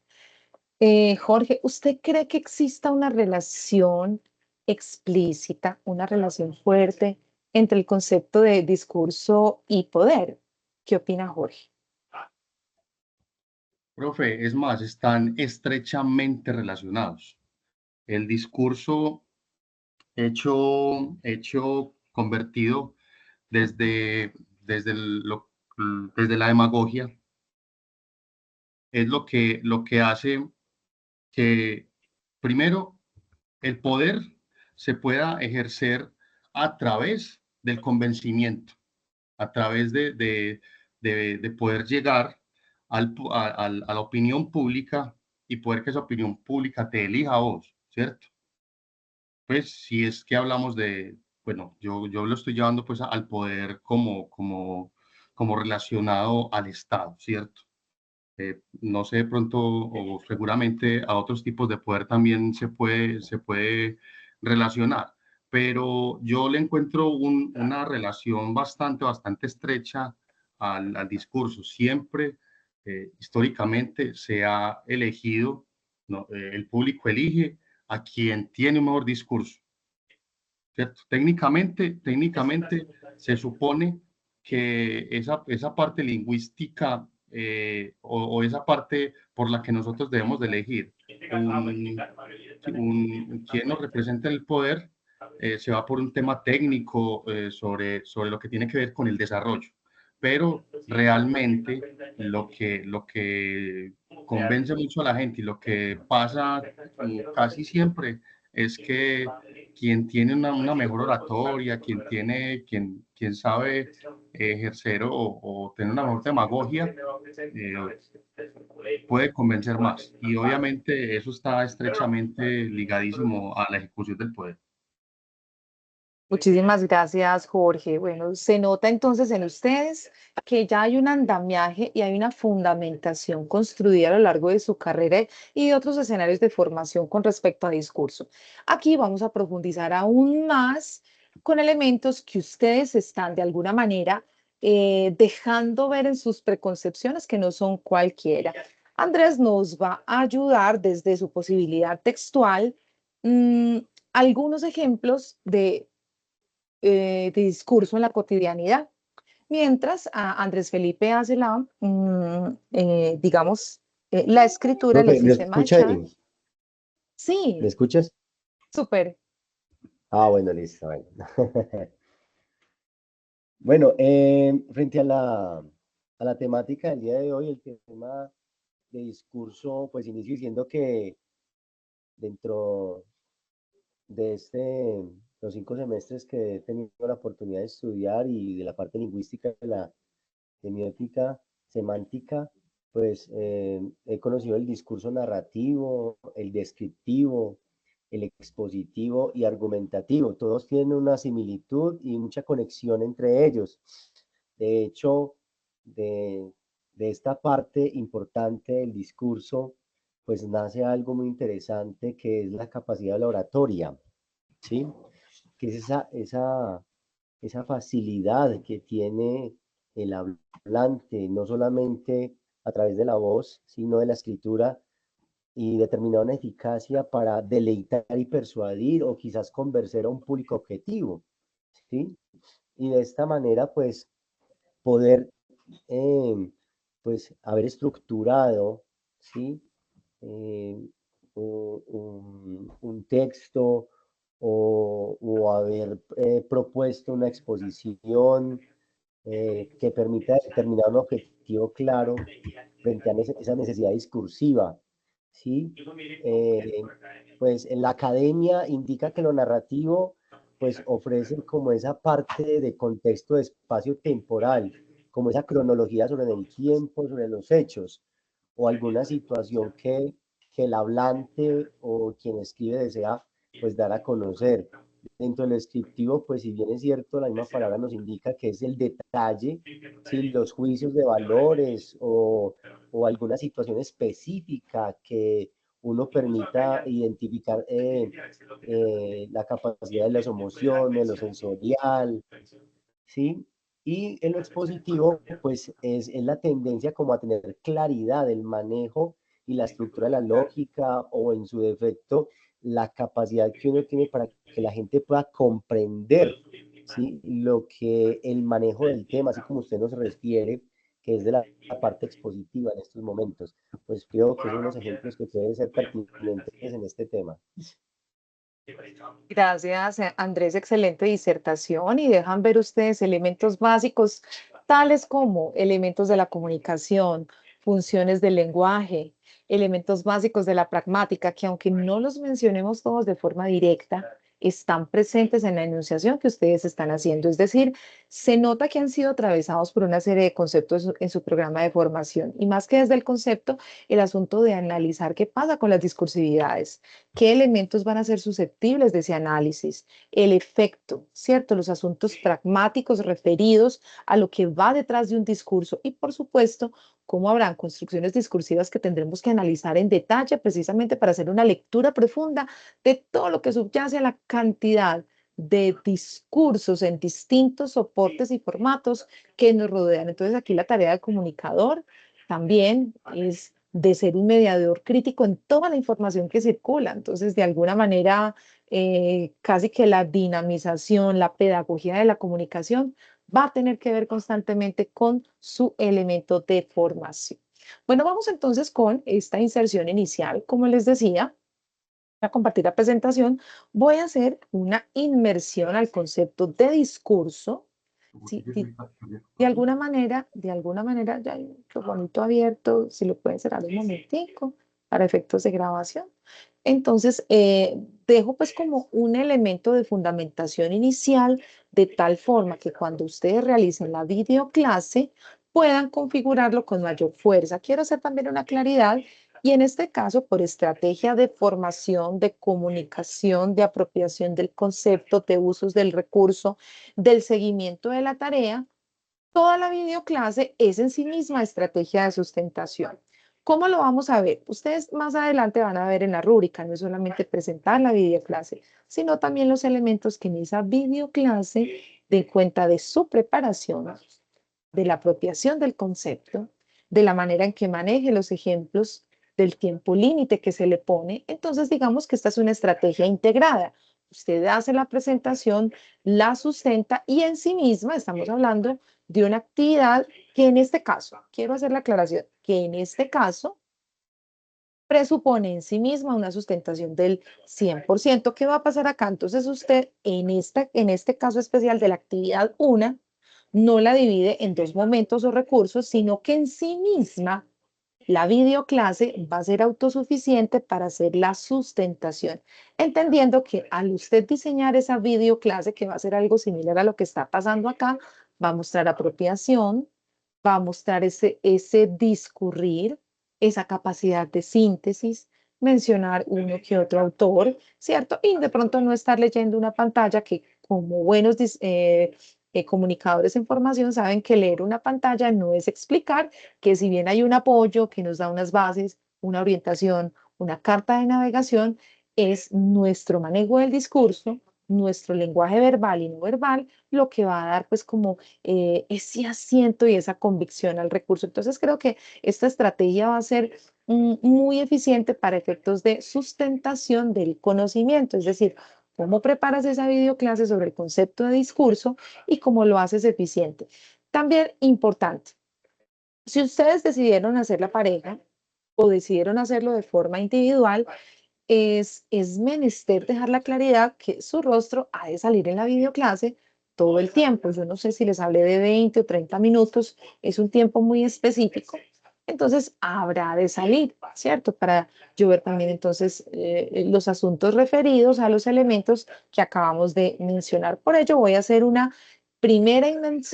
Jorge, ¿usted cree que exista una relación explícita, una relación fuerte entre el concepto de discurso y poder? ¿Qué opina Jorge? Profe, es más, están estrechamente relacionados. El discurso convertido desde, desde la demagogia, es lo que hace que, primero, el poder se pueda ejercer a través del convencimiento, a través de poder llegar a la opinión pública y poder que esa opinión pública te elija a vos, ¿cierto? Pues si es que hablamos de, bueno, yo lo estoy llevando pues al poder como relacionado al Estado, ¿cierto? No sé, de pronto o seguramente a otros tipos de poder también se puede relacionar, pero yo le encuentro una relación bastante estrecha al discurso. Siempre, históricamente, se ha elegido, ¿no? El público elige a quien tiene un mejor discurso, ¿cierto? Técnicamente se supone que esa parte lingüística o esa parte por la que nosotros debemos de elegir quien nos representa el poder se va por un tema técnico sobre lo que tiene que ver con el desarrollo. Pero realmente lo que convence mucho a la gente y lo que pasa casi siempre es que quien tiene una mejor oratoria, quien sabe ejercer o tener una mejor demagogia, puede convencer más. Y obviamente eso está estrechamente ligadísimo a la ejecución del poder. Muchísimas gracias, Jorge. Bueno, se nota entonces en ustedes que ya hay un andamiaje y hay una fundamentación construida a lo largo de su carrera y de otros escenarios de formación con respecto a discurso. Aquí vamos a profundizar aún más con elementos que ustedes están de alguna manera dejando ver en sus preconcepciones que no son cualquiera. Andrés nos va a ayudar desde su posibilidad textual, algunos ejemplos de discurso en la cotidianidad. Mientras Andrés Felipe hace digamos, la escritura, el Profe, ¿me ejercicio escucha chat. ahí? ¿Me Sí, escuchas? súper. Ah, bueno, listo, bueno. Bueno, frente a la temática del día de hoy, el tema de discurso, pues inicio diciendo que dentro de los 5 semestres que he tenido la oportunidad de estudiar y de la parte lingüística de la semiótica, semántica, pues he conocido el discurso narrativo, el descriptivo, el expositivo y argumentativo. Todos tienen una similitud y mucha conexión entre ellos. De hecho, de, de esta parte importante del discurso, pues nace algo muy interesante que es la capacidad de la oratoria, ¿sí? Que es esa facilidad que tiene el hablante, no solamente a través de la voz, sino de la escritura, y determinar una eficacia para deleitar y persuadir o quizás convencer a un público objetivo, ¿sí? Y de esta manera, pues, poder, eh, pues, haber estructurado, ¿sí? Eh, un texto o haber propuesto una exposición que permita determinar un objetivo claro frente a esa necesidad discursiva, ¿sí? Pues en la academia indica que lo narrativo pues ofrece como esa parte de contexto de espacio temporal, como esa cronología sobre el tiempo, sobre los hechos, o alguna situación que el hablante o quien escribe desea pues dar a conocer. Dentro del descriptivo, pues si bien es cierto, la misma palabra nos indica que es el detalle, si los juicios de valores o alguna situación específica que uno permita identificar la capacidad de las emociones, lo sensorial, ¿sí? Y en lo expositivo, pues es la tendencia como a tener claridad del manejo y la estructura de la lógica o en su defecto la capacidad que uno tiene para que la gente pueda comprender, ¿sí? Lo que el manejo del tema, así como usted nos refiere, que es de la parte expositiva en estos momentos. Pues creo que son unos ejemplos que pueden ser pertinentes en este tema. Gracias, Andrés. Excelente disertación y dejan ver ustedes elementos básicos, tales como elementos de la comunicación, funciones del lenguaje, elementos básicos de la pragmática, que aunque no los mencionemos todos de forma directa, están presentes en la enunciación que ustedes están haciendo. Es decir, se nota que han sido atravesados por una serie de conceptos en su programa de formación y más que desde el concepto, el asunto de analizar qué pasa con las discursividades, qué elementos van a ser susceptibles de ese análisis, el efecto, ¿cierto? Los asuntos pragmáticos referidos a lo que va detrás de un discurso y, por supuesto, cómo habrán construcciones discursivas que tendremos que analizar en detalle precisamente para hacer una lectura profunda de todo lo que subyace a la cantidad de discursos en distintos soportes y formatos que nos rodean. Entonces, aquí la tarea del comunicador también es de ser un mediador crítico en toda la información que circula. Entonces, de alguna manera, casi que la dinamización, la pedagogía de la comunicación va a tener que ver constantemente con su elemento de formación. Bueno, vamos entonces con esta inserción inicial. Como les decía, a compartir la presentación, voy a hacer una inmersión al concepto de discurso. Sí, de alguna manera, ya hay un microfonito abierto, si lo pueden cerrar un momentico para efectos de grabación. Entonces, dejo pues como un elemento de fundamentación inicial de tal forma que cuando ustedes realicen la videoclase puedan configurarlo con mayor fuerza. Quiero hacer también una claridad y en este caso, por estrategia de formación, de comunicación, de apropiación del concepto, de usos del recurso, del seguimiento de la tarea, toda la videoclase es en sí misma estrategia de sustentación. ¿Cómo lo vamos a ver? Ustedes más adelante van a ver en la rúbrica, no es solamente presentar la videoclase, sino también los elementos que en esa videoclase den cuenta de su preparación, de la apropiación del concepto, de la manera en que maneje los ejemplos, del tiempo límite que se le pone. Entonces, digamos que esta es una estrategia integrada. Usted hace la presentación, la sustenta y en sí misma estamos hablando de una actividad que en este caso, quiero hacer la aclaración, que en este caso presupone en sí misma una sustentación del 100%. ¿Qué va a pasar acá? Entonces usted en este caso especial de la actividad 1 no la divide en dos momentos o recursos, sino que en sí misma la videoclase va a ser autosuficiente para hacer la sustentación, entendiendo que al usted diseñar esa videoclase, que va a ser algo similar a lo que está pasando acá, va a mostrar apropiación, va a mostrar ese discurrir, esa capacidad de síntesis, mencionar uno que otro autor, ¿cierto? Y de pronto no estar leyendo una pantalla que como buenos comunicadores en formación saben que leer una pantalla no es explicar, que si bien hay un apoyo que nos da unas bases, una orientación, una carta de navegación, es nuestro manejo del discurso, nuestro lenguaje verbal y no verbal, lo que va a dar pues como ese asiento y esa convicción al recurso. Entonces creo que esta estrategia va a ser muy eficiente para efectos de sustentación del conocimiento, es decir, cómo preparas esa videoclase sobre el concepto de discurso y cómo lo haces eficiente. También importante, si ustedes decidieron hacer la pareja o decidieron hacerlo de forma individual, es menester dejar la claridad que su rostro ha de salir en la videoclase todo el tiempo. Yo no sé si les hablé de 20 o 30 minutos, es un tiempo muy específico. Entonces, habrá de salir, ¿cierto? Para yo ver también entonces los asuntos referidos a los elementos que acabamos de mencionar. Por ello, voy a hacer una primera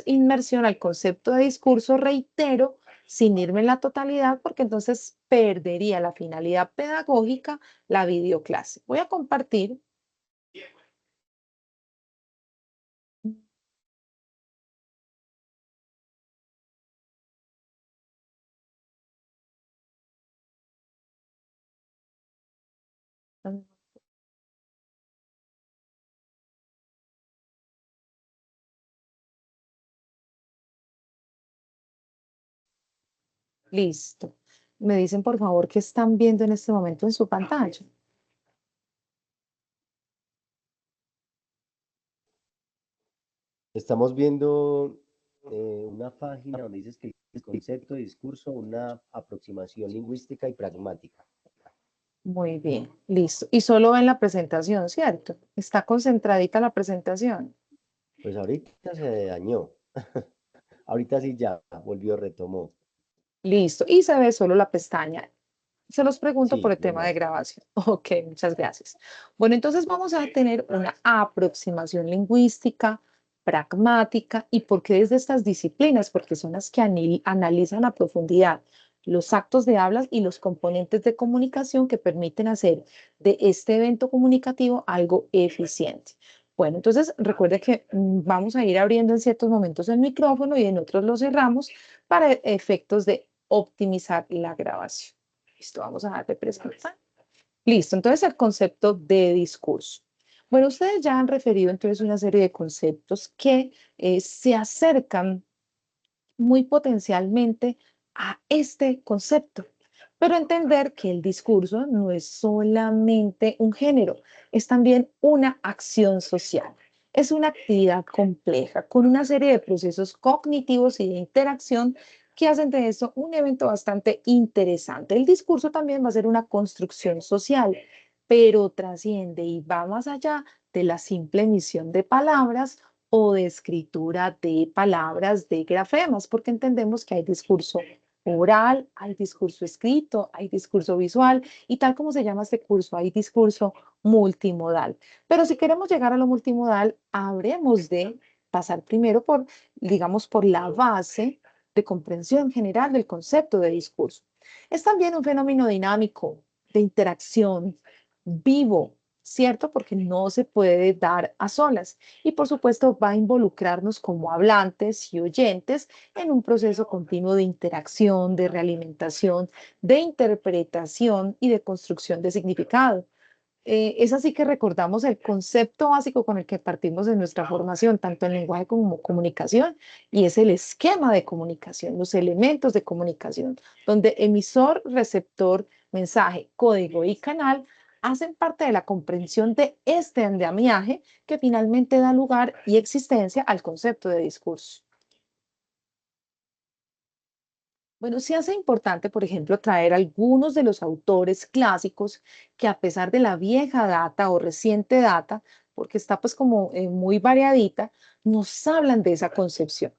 inmersión al concepto de discurso, reitero, sin irme en la totalidad, porque entonces perdería la finalidad pedagógica la videoclase. Voy a compartir. Listo. Me dicen, por favor, qué están viendo en este momento en su pantalla. Estamos viendo una página donde dices que el concepto de discurso, una aproximación lingüística y pragmática. Muy bien, listo. Y solo ven la presentación, ¿cierto? Está concentradita la presentación. Pues ahorita se dañó. Ahorita sí ya volvió, retomó. Listo. Y se ve solo la pestaña. Se los pregunto por Sí, el tema de normal. grabación. Ok, muchas gracias. Bueno, entonces vamos a tener una aproximación lingüística, pragmática, y por qué desde estas disciplinas, porque son las que analizan a profundidad los actos de hablas y los componentes de comunicación que permiten hacer de este evento comunicativo algo eficiente. Bueno, entonces recuerde que vamos a ir abriendo en ciertos momentos el micrófono y en otros lo cerramos para efectos de optimizar la grabación. Listo, vamos a darle presentar. Listo, entonces el concepto de discurso. Bueno, ustedes ya han referido entonces una serie de conceptos que se acercan muy potencialmente a este concepto, pero entender que el discurso no es solamente un género, es también una acción social. Es una actividad compleja con una serie de procesos cognitivos y de interacción que hacen de eso un evento bastante interesante. El discurso también va a ser una construcción social, pero trasciende y va más allá de la simple emisión de palabras o de escritura de palabras, de grafemas, porque entendemos que hay discurso oral, hay discurso escrito, hay discurso visual y tal como se llama este curso, hay discurso multimodal. Pero si queremos llegar a lo multimodal, habremos de pasar primero por, digamos, por la base de comprensión general del concepto de discurso. Es también un fenómeno dinámico, de interacción, vivo, ¿cierto? Porque no se puede dar a solas. Y por supuesto va a involucrarnos como hablantes y oyentes en un proceso continuo de interacción, de realimentación, de interpretación y de construcción de significado. Es así que recordamos el concepto básico con el que partimos en nuestra formación, tanto en lenguaje como comunicación, y es el esquema de comunicación, los elementos de comunicación, donde emisor, receptor, mensaje, código y canal hacen parte de la comprensión de este andamiaje que finalmente da lugar y existencia al concepto de discurso. Bueno, sí hace importante, por ejemplo, traer algunos de los autores clásicos que a pesar de la vieja data o reciente data, porque está pues como muy variadita, nos hablan de esa concepción.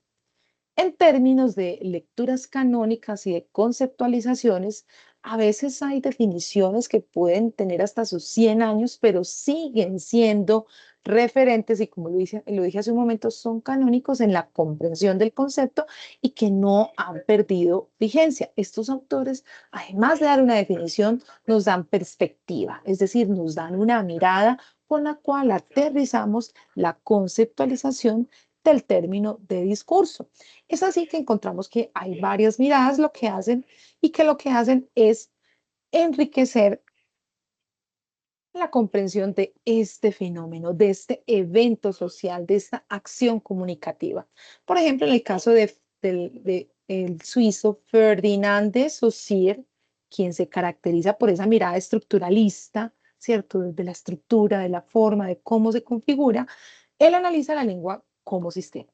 En términos de lecturas canónicas y de conceptualizaciones, a veces hay definiciones que pueden tener hasta sus 100 años, pero siguen siendo referentes y como lo dije hace un momento, son canónicos en la comprensión del concepto y que no han perdido vigencia. Estos autores, además de dar una definición, nos dan perspectiva, es decir, nos dan una mirada con la cual aterrizamos la conceptualización del término de discurso. Es así que encontramos que hay varias miradas lo que hacen y que lo que hacen es enriquecer la comprensión de este fenómeno, de este evento social, de esta acción comunicativa. Por ejemplo, en el caso de el suizo Ferdinand de Saussure, quien se caracteriza por esa mirada estructuralista, ¿cierto? De la estructura, de la forma, de cómo se configura, él analiza la lengua como sistema.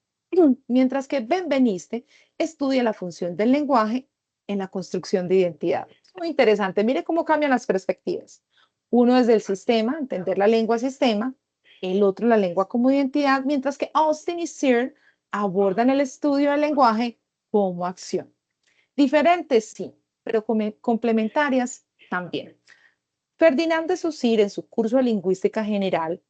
Mientras que Benveniste estudia la función del lenguaje en la construcción de identidad. Muy interesante, mire cómo cambian las perspectivas. Uno es del sistema, entender la lengua sistema, el otro la lengua como identidad, mientras que Austin y Searle abordan el estudio del lenguaje como acción. Diferentes, sí, pero complementarias también. Ferdinand de Saussure, en su curso de lingüística general,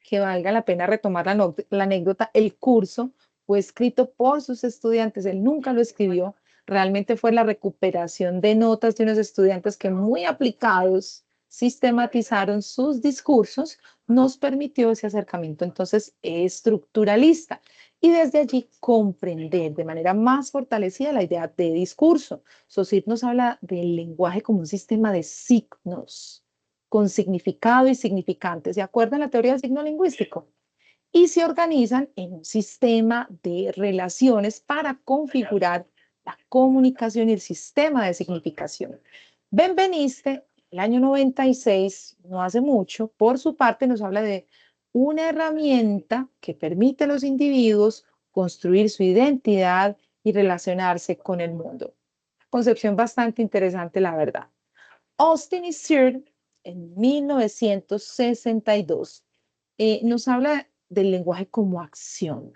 que valga la pena retomar la anécdota, el curso fue escrito por sus estudiantes, él nunca lo escribió, realmente fue la recuperación de notas de unos estudiantes que muy aplicados sistematizaron sus discursos, nos permitió ese acercamiento entonces estructuralista y desde allí comprender de manera más fortalecida la idea de discurso. Saussure nos habla del lenguaje como un sistema de signos con significado y significantes, ¿de acuerdo en la teoría del signo lingüístico? Y se organizan en un sistema de relaciones para configurar la comunicación y el sistema de significación. Benveniste, el año 96, no hace mucho, por su parte nos habla de una herramienta que permite a los individuos construir su identidad y relacionarse con el mundo. Concepción bastante interesante, la verdad. Austin y Searle, en 1962, nos habla del lenguaje como acción,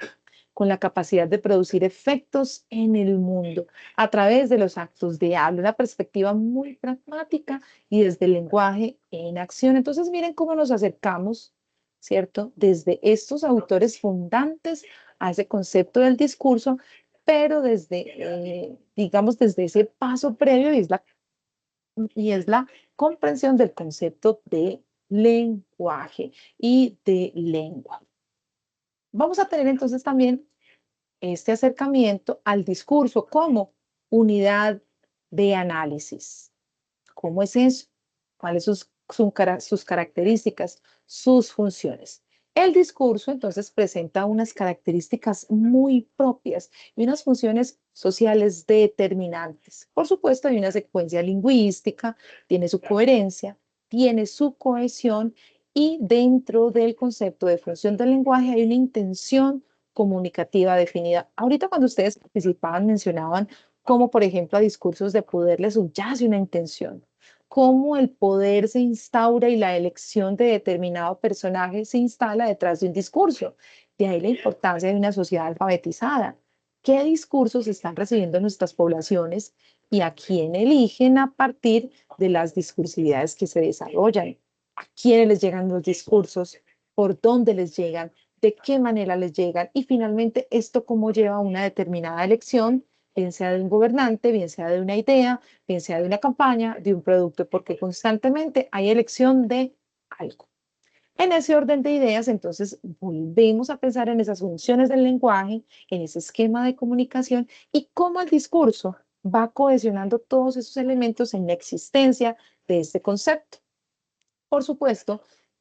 con la capacidad de producir efectos en el mundo a través de los actos de habla, una perspectiva muy pragmática y desde el lenguaje en acción. Entonces, miren cómo nos acercamos, ¿cierto? Desde estos autores fundantes a ese concepto del discurso, pero desde, digamos, desde ese paso previo y es la comprensión del concepto de lenguaje y de lengua. Vamos a tener entonces también este acercamiento al discurso como unidad de análisis. ¿Cómo es eso? ¿Cuáles son sus características, sus funciones? El discurso entonces presenta unas características muy propias y unas funciones sociales determinantes. Por supuesto, hay una secuencia lingüística, tiene su coherencia, tiene su cohesión y dentro del concepto de función del lenguaje hay una intención comunicativa definida. Ahorita cuando ustedes participaban mencionaban cómo, por ejemplo, a discursos de poder les subyace una intención, cómo el poder se instaura y la elección de determinado personaje se instala detrás de un discurso. De ahí la importancia de una sociedad alfabetizada, qué discursos están recibiendo nuestras poblaciones y a quién eligen a partir de las discursividades que se desarrollan, a quiénes les llegan los discursos, por dónde les llegan, de qué manera les llegan y finalmente esto cómo lleva a una determinada elección, bien sea de un gobernante, bien sea de una idea, bien sea de una campaña, de un producto, porque constantemente hay elección de algo. En ese orden de ideas, entonces, volvemos a pensar en esas funciones del lenguaje, en ese esquema de comunicación y cómo el discurso va cohesionando todos esos elementos en la existencia de este concepto. Por supuesto,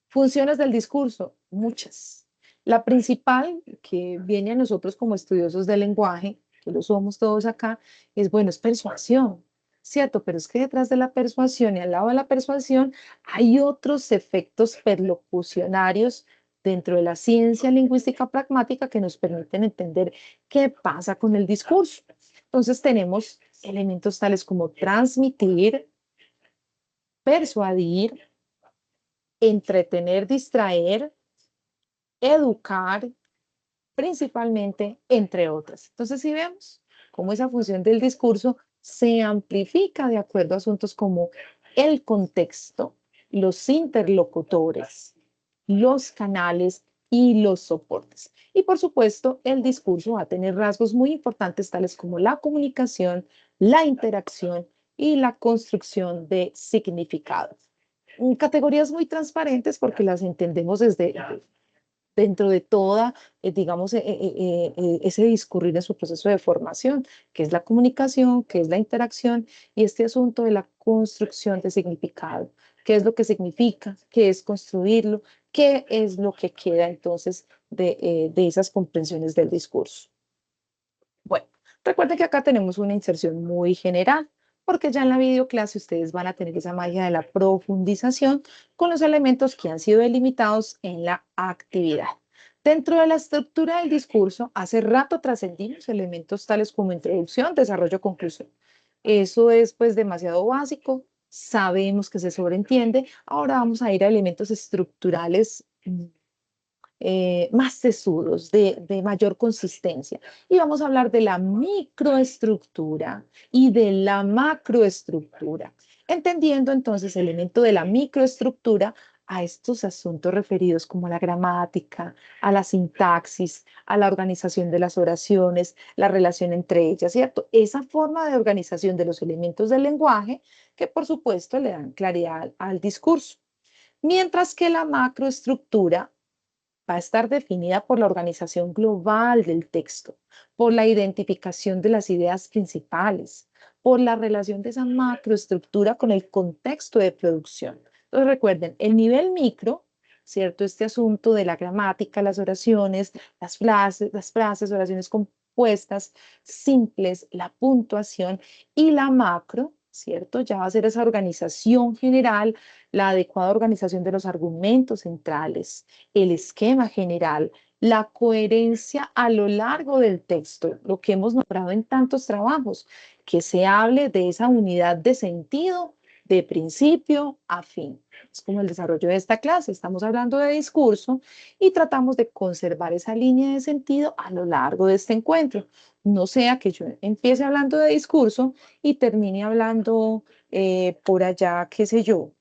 funciones del discurso, muchas. La principal que viene a nosotros como estudiosos del lenguaje, que lo somos todos acá, es, bueno, es persuasión, ¿cierto? Pero es que detrás de la persuasión y al lado de la persuasión hay otros efectos perlocucionarios dentro de la ciencia lingüística pragmática que nos permiten entender qué pasa con el discurso. Entonces tenemos elementos tales como transmitir, persuadir, entretener, distraer, educar, principalmente, entre otras. Entonces, si vemos cómo esa función del discurso se amplifica de acuerdo a asuntos como el contexto, los interlocutores, los canales y los soportes. Y por supuesto, el discurso va a tener rasgos muy importantes tales como la comunicación, la interacción y la construcción de significados. Categorías muy transparentes porque las entendemos desde dentro de toda, digamos, ese discurrir en su proceso de formación, que es la comunicación, que es la interacción y este asunto de la construcción de significado. ¿Qué es lo que significa? ¿Qué es construirlo? ¿Qué es lo que queda entonces de esas comprensiones del discurso? Bueno, recuerden que acá tenemos una inserción muy general, porque ya en la videoclase ustedes van a tener esa magia de la profundización con los elementos que han sido delimitados en la actividad. Dentro de la estructura del discurso, hace rato trascendimos elementos tales como introducción, desarrollo, conclusión. Eso es pues demasiado básico, sabemos que se sobreentiende. Ahora vamos a ir a elementos estructurales más sesudos, de mayor consistencia. Y vamos a hablar de la microestructura y de la macroestructura, entendiendo entonces el elemento de la microestructura a estos asuntos referidos como a la gramática, a la sintaxis, a la organización de las oraciones, la relación entre ellas, ¿cierto? Esa forma de organización de los elementos del lenguaje que por supuesto le dan claridad al discurso. Mientras que la macroestructura va a estar definida por la organización global del texto, por la identificación de las ideas principales, por la relación de esa macroestructura con el contexto de producción. Entonces recuerden, el nivel micro, ¿cierto? Este asunto de la gramática, las oraciones, las frases, oraciones compuestas, simples, la puntuación y la macro, ¿cierto? Ya va a ser esa organización general, la adecuada organización de los argumentos centrales, el esquema general, la coherencia a lo largo del texto, lo que hemos nombrado en tantos trabajos, que se hable de esa unidad de sentido de principio a fin. Es como el desarrollo de esta clase. Estamos hablando de discurso y tratamos de conservar esa línea de sentido a lo largo de este encuentro. No sea que yo empiece hablando de discurso y termine hablando por allá, qué sé yo,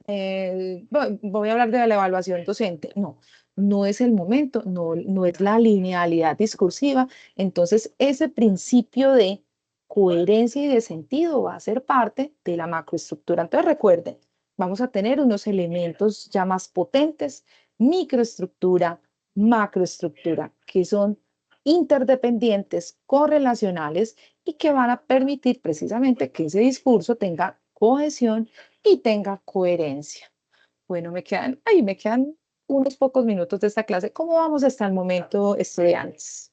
voy a hablar de la evaluación docente. No, no es el momento, no es la linealidad discursiva. Entonces, ese principio de coherencia y de sentido va a ser parte de la macroestructura. Entonces, recuerden, vamos a tener unos elementos ya más potentes, microestructura, macroestructura, que son interdependientes, correlacionales y que van a permitir precisamente que ese discurso tenga cohesión y tenga coherencia. Bueno, me quedan unos pocos minutos de esta clase. ¿Cómo vamos hasta el momento, estudiantes?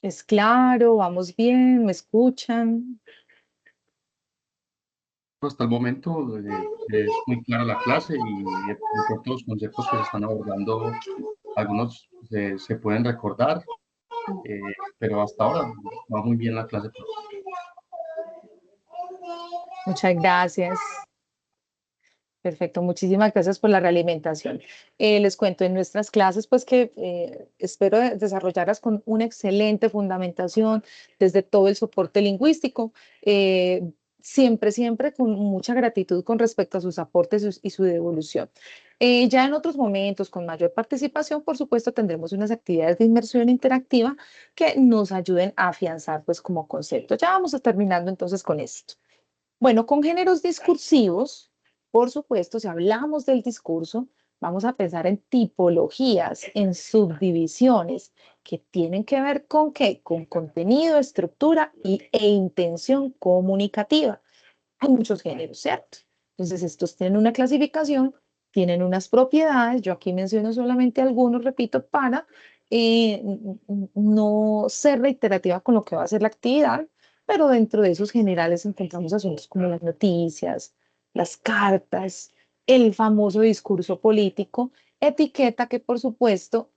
¿Es claro? ¿Vamos bien? ¿Me escuchan? Hasta el momento es muy clara la clase y de pronto los conceptos que se están abordando, algunos se pueden recordar, pero hasta ahora va muy bien la clase. Muchas gracias. Perfecto, muchísimas gracias por la realimentación. Les cuento en nuestras clases, pues que espero desarrollarlas con una excelente fundamentación desde todo el soporte lingüístico, siempre, siempre con mucha gratitud con respecto a sus aportes y su devolución. Ya en otros momentos, con mayor participación, por supuesto, tendremos unas actividades de inmersión interactiva que nos ayuden a afianzar, pues, como concepto. Ya vamos a terminando entonces con esto. Bueno, con géneros discursivos, por supuesto, si hablamos del discurso, vamos a pensar en tipologías, en subdivisiones que tienen que ver con qué, con contenido, estructura e intención comunicativa. Hay muchos géneros, ¿cierto? Entonces, estos tienen una clasificación, tienen unas propiedades. Yo aquí menciono solamente algunos, repito, para no ser reiterativa con lo que va a ser la actividad, pero dentro de esos generales encontramos asuntos como las noticias, las cartas, el famoso discurso político, etiqueta que por supuesto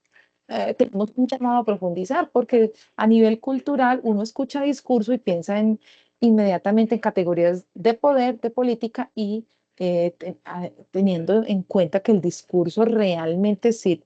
tenemos un llamado a profundizar, porque a nivel cultural uno escucha discurso y piensa inmediatamente en categorías de poder, de política y teniendo en cuenta que el discurso realmente se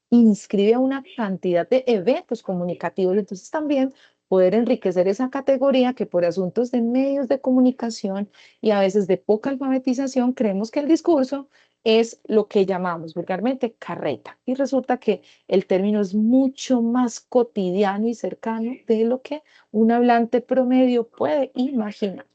inscribe a una cantidad de eventos comunicativos, entonces también poder enriquecer esa categoría que por asuntos de medios de comunicación y a veces de poca alfabetización creemos que el discurso es lo que llamamos vulgarmente carreta y resulta que el término es mucho más cotidiano y cercano de lo que un hablante promedio puede imaginar.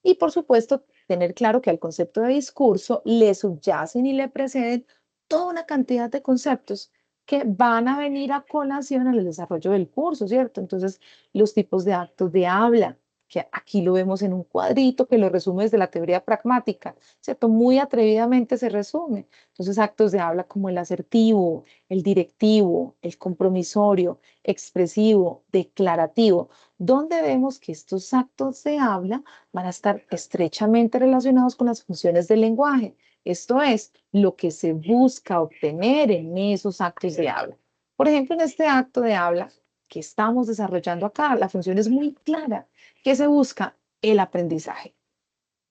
Y por supuesto, tener claro que al concepto de discurso le subyacen y le preceden toda una cantidad de conceptos que van a venir a colación al desarrollo del curso, ¿cierto? Entonces, los tipos de actos de habla, que aquí lo vemos en un cuadrito que lo resume desde la teoría pragmática, ¿cierto? Muy atrevidamente se resume. Entonces, actos de habla como el asertivo, el directivo, el compromisorio, expresivo, declarativo, donde vemos que estos actos de habla van a estar estrechamente relacionados con las funciones del lenguaje. Esto es lo que se busca obtener en esos actos de habla. Por ejemplo, en este acto de habla que estamos desarrollando acá, la función es muy clara. ¿Qué se busca? El aprendizaje,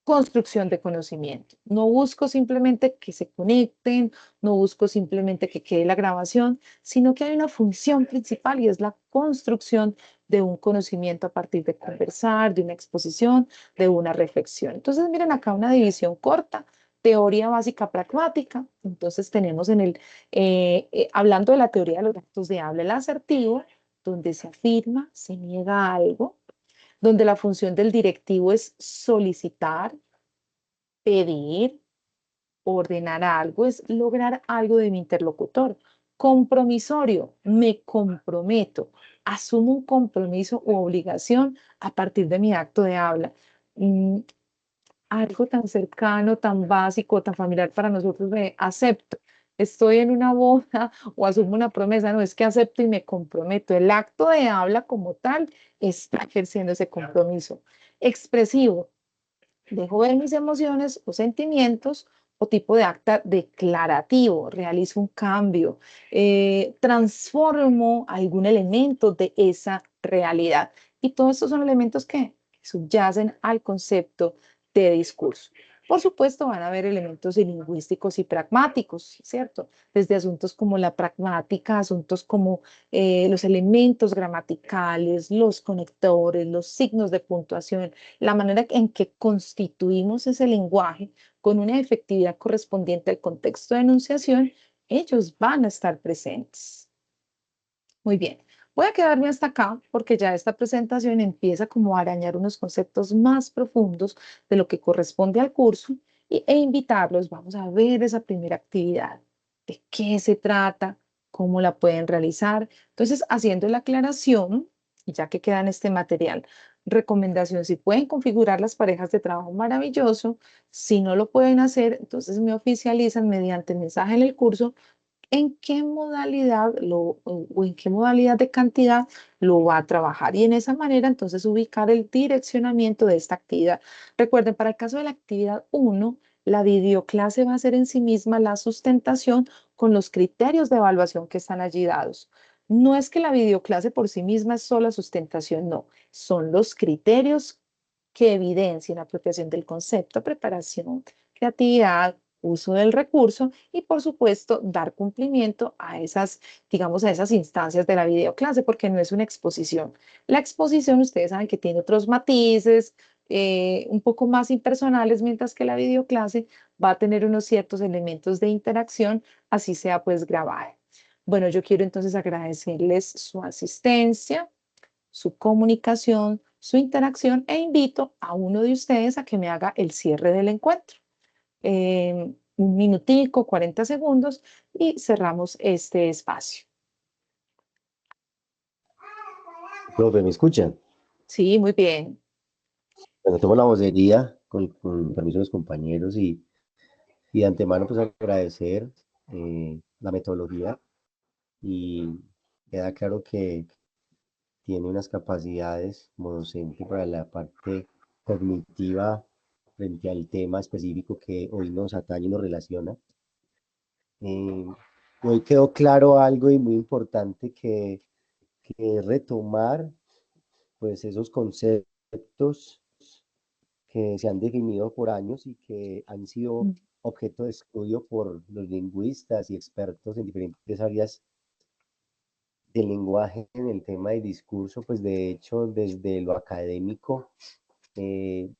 construcción de conocimiento. No busco simplemente que se conecten, no busco simplemente que quede la grabación, sino que hay una función principal y es la construcción de un conocimiento a partir de conversar, de una exposición, de una reflexión. Entonces, miren acá una división corta. Teoría básica pragmática. Entonces tenemos hablando de la teoría de los actos de habla, el asertivo, donde se afirma, se niega algo, donde la función del directivo es solicitar, pedir, ordenar algo, es lograr algo de mi interlocutor. Compromisorio, me comprometo, asumo un compromiso u obligación a partir de mi acto de habla. Mm, Algo tan cercano, tan básico, tan familiar para nosotros, me acepto. Estoy en una boda o asumo una promesa, no es que acepto y me comprometo. El acto de habla como tal está ejerciendo ese compromiso. Expresivo, dejo ver mis emociones o sentimientos o tipo de acta declarativo, realizo un cambio, transformo algún elemento de esa realidad. Y todos estos son elementos que subyacen al concepto de discurso. Por supuesto, van a haber elementos lingüísticos y pragmáticos, ¿cierto? Desde asuntos como la pragmática, asuntos como los elementos gramaticales, los conectores, los signos de puntuación, la manera en que constituimos ese lenguaje con una efectividad correspondiente al contexto de enunciación, ellos van a estar presentes. Muy bien, voy a quedarme hasta acá porque ya esta presentación empieza como a arañar unos conceptos más profundos de lo que corresponde al curso e invitarlos, vamos a ver esa primera actividad, de qué se trata, cómo la pueden realizar. Entonces, haciendo la aclaración, y ya que queda en este material, recomendación, si pueden configurar las parejas de trabajo, maravilloso. Si no lo pueden hacer, entonces me oficializan mediante mensaje en el curso en qué modalidad o en qué modalidad de cantidad lo va a trabajar y en esa manera entonces ubicar el direccionamiento de esta actividad. Recuerden, para el caso de la actividad 1, la videoclase va a ser en sí misma la sustentación con los criterios de evaluación que están allí dados. No es que la videoclase por sí misma es sola sustentación, no, son los criterios que evidencian apropiación del concepto, preparación, creatividad, uso del recurso y, por supuesto, dar cumplimiento a esas, digamos, a esas instancias de la videoclase, porque no es una exposición. La exposición, ustedes saben que tiene otros matices, un poco más impersonales, mientras que la videoclase va a tener unos ciertos elementos de interacción, así sea pues grabada. Bueno, yo quiero entonces agradecerles su asistencia, su comunicación, su interacción e invito a uno de ustedes a que me haga el cierre del encuentro. Un minutico, 40 segundos y cerramos este espacio. Profe, ¿me escuchan? Sí, muy bien. Bueno, tomo la vocería con permiso de los compañeros y de antemano pues agradecer la metodología y queda claro que tiene unas capacidades como docente para la parte cognitiva frente al tema específico que hoy nos atañe y nos relaciona. Hoy quedó claro algo y muy importante que retomar pues esos conceptos que se han definido por años y que han sido objeto de estudio por los lingüistas y expertos en diferentes áreas del lenguaje en el tema del discurso, pues de hecho desde lo académico eh,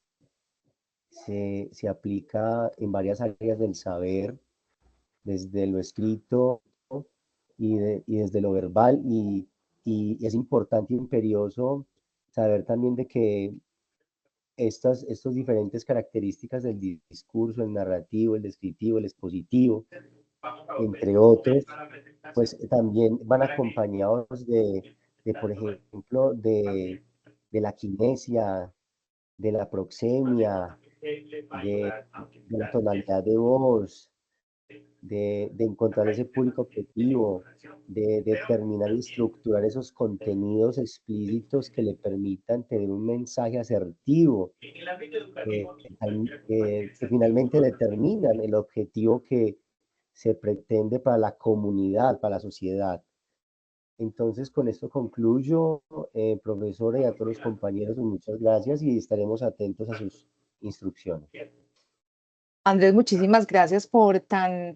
se aplica en varias áreas del saber, desde lo escrito y desde lo verbal y es importante y imperioso saber también de que estos diferentes características del discurso, el narrativo, el descriptivo, el expositivo, entre otros, pues también van acompañados por ejemplo, de la kinesia, de la proxemia, de la tonalidad de voz, de encontrar ese público objetivo, de determinar y estructurar esos contenidos explícitos que le permitan tener un mensaje asertivo, que finalmente determinan el objetivo que se pretende para la comunidad, para la sociedad. Entonces, con esto concluyo, profesora, y a todos los compañeros, muchas gracias y estaremos atentos a sus instrucciones. Andrés, muchísimas gracias por tan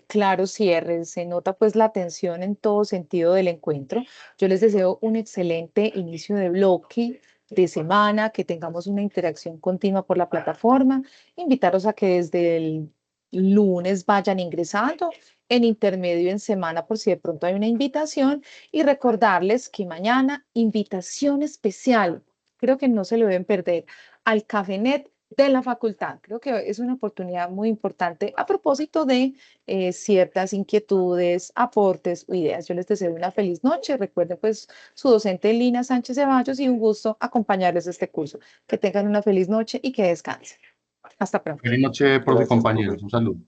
claro cierre. Se nota pues la atención en todo sentido del encuentro. Yo les deseo un excelente inicio de bloque, de semana, que tengamos una interacción continua por la plataforma. Invitaros a que desde el lunes vayan ingresando en intermedio en semana por si de pronto hay una invitación y recordarles que mañana invitación especial. Creo que no se lo deben perder al Cafenet de la facultad. Creo que es una oportunidad muy importante a propósito de ciertas inquietudes, aportes o ideas. Yo les deseo una feliz noche. Recuerden pues su docente Lina Sánchez Ceballos y un gusto acompañarles este curso. Que tengan una feliz noche y que descansen. Hasta pronto. Feliz noche, profe, Gracias, compañeros. profe. Un saludo.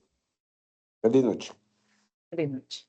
Feliz noche. Feliz noche.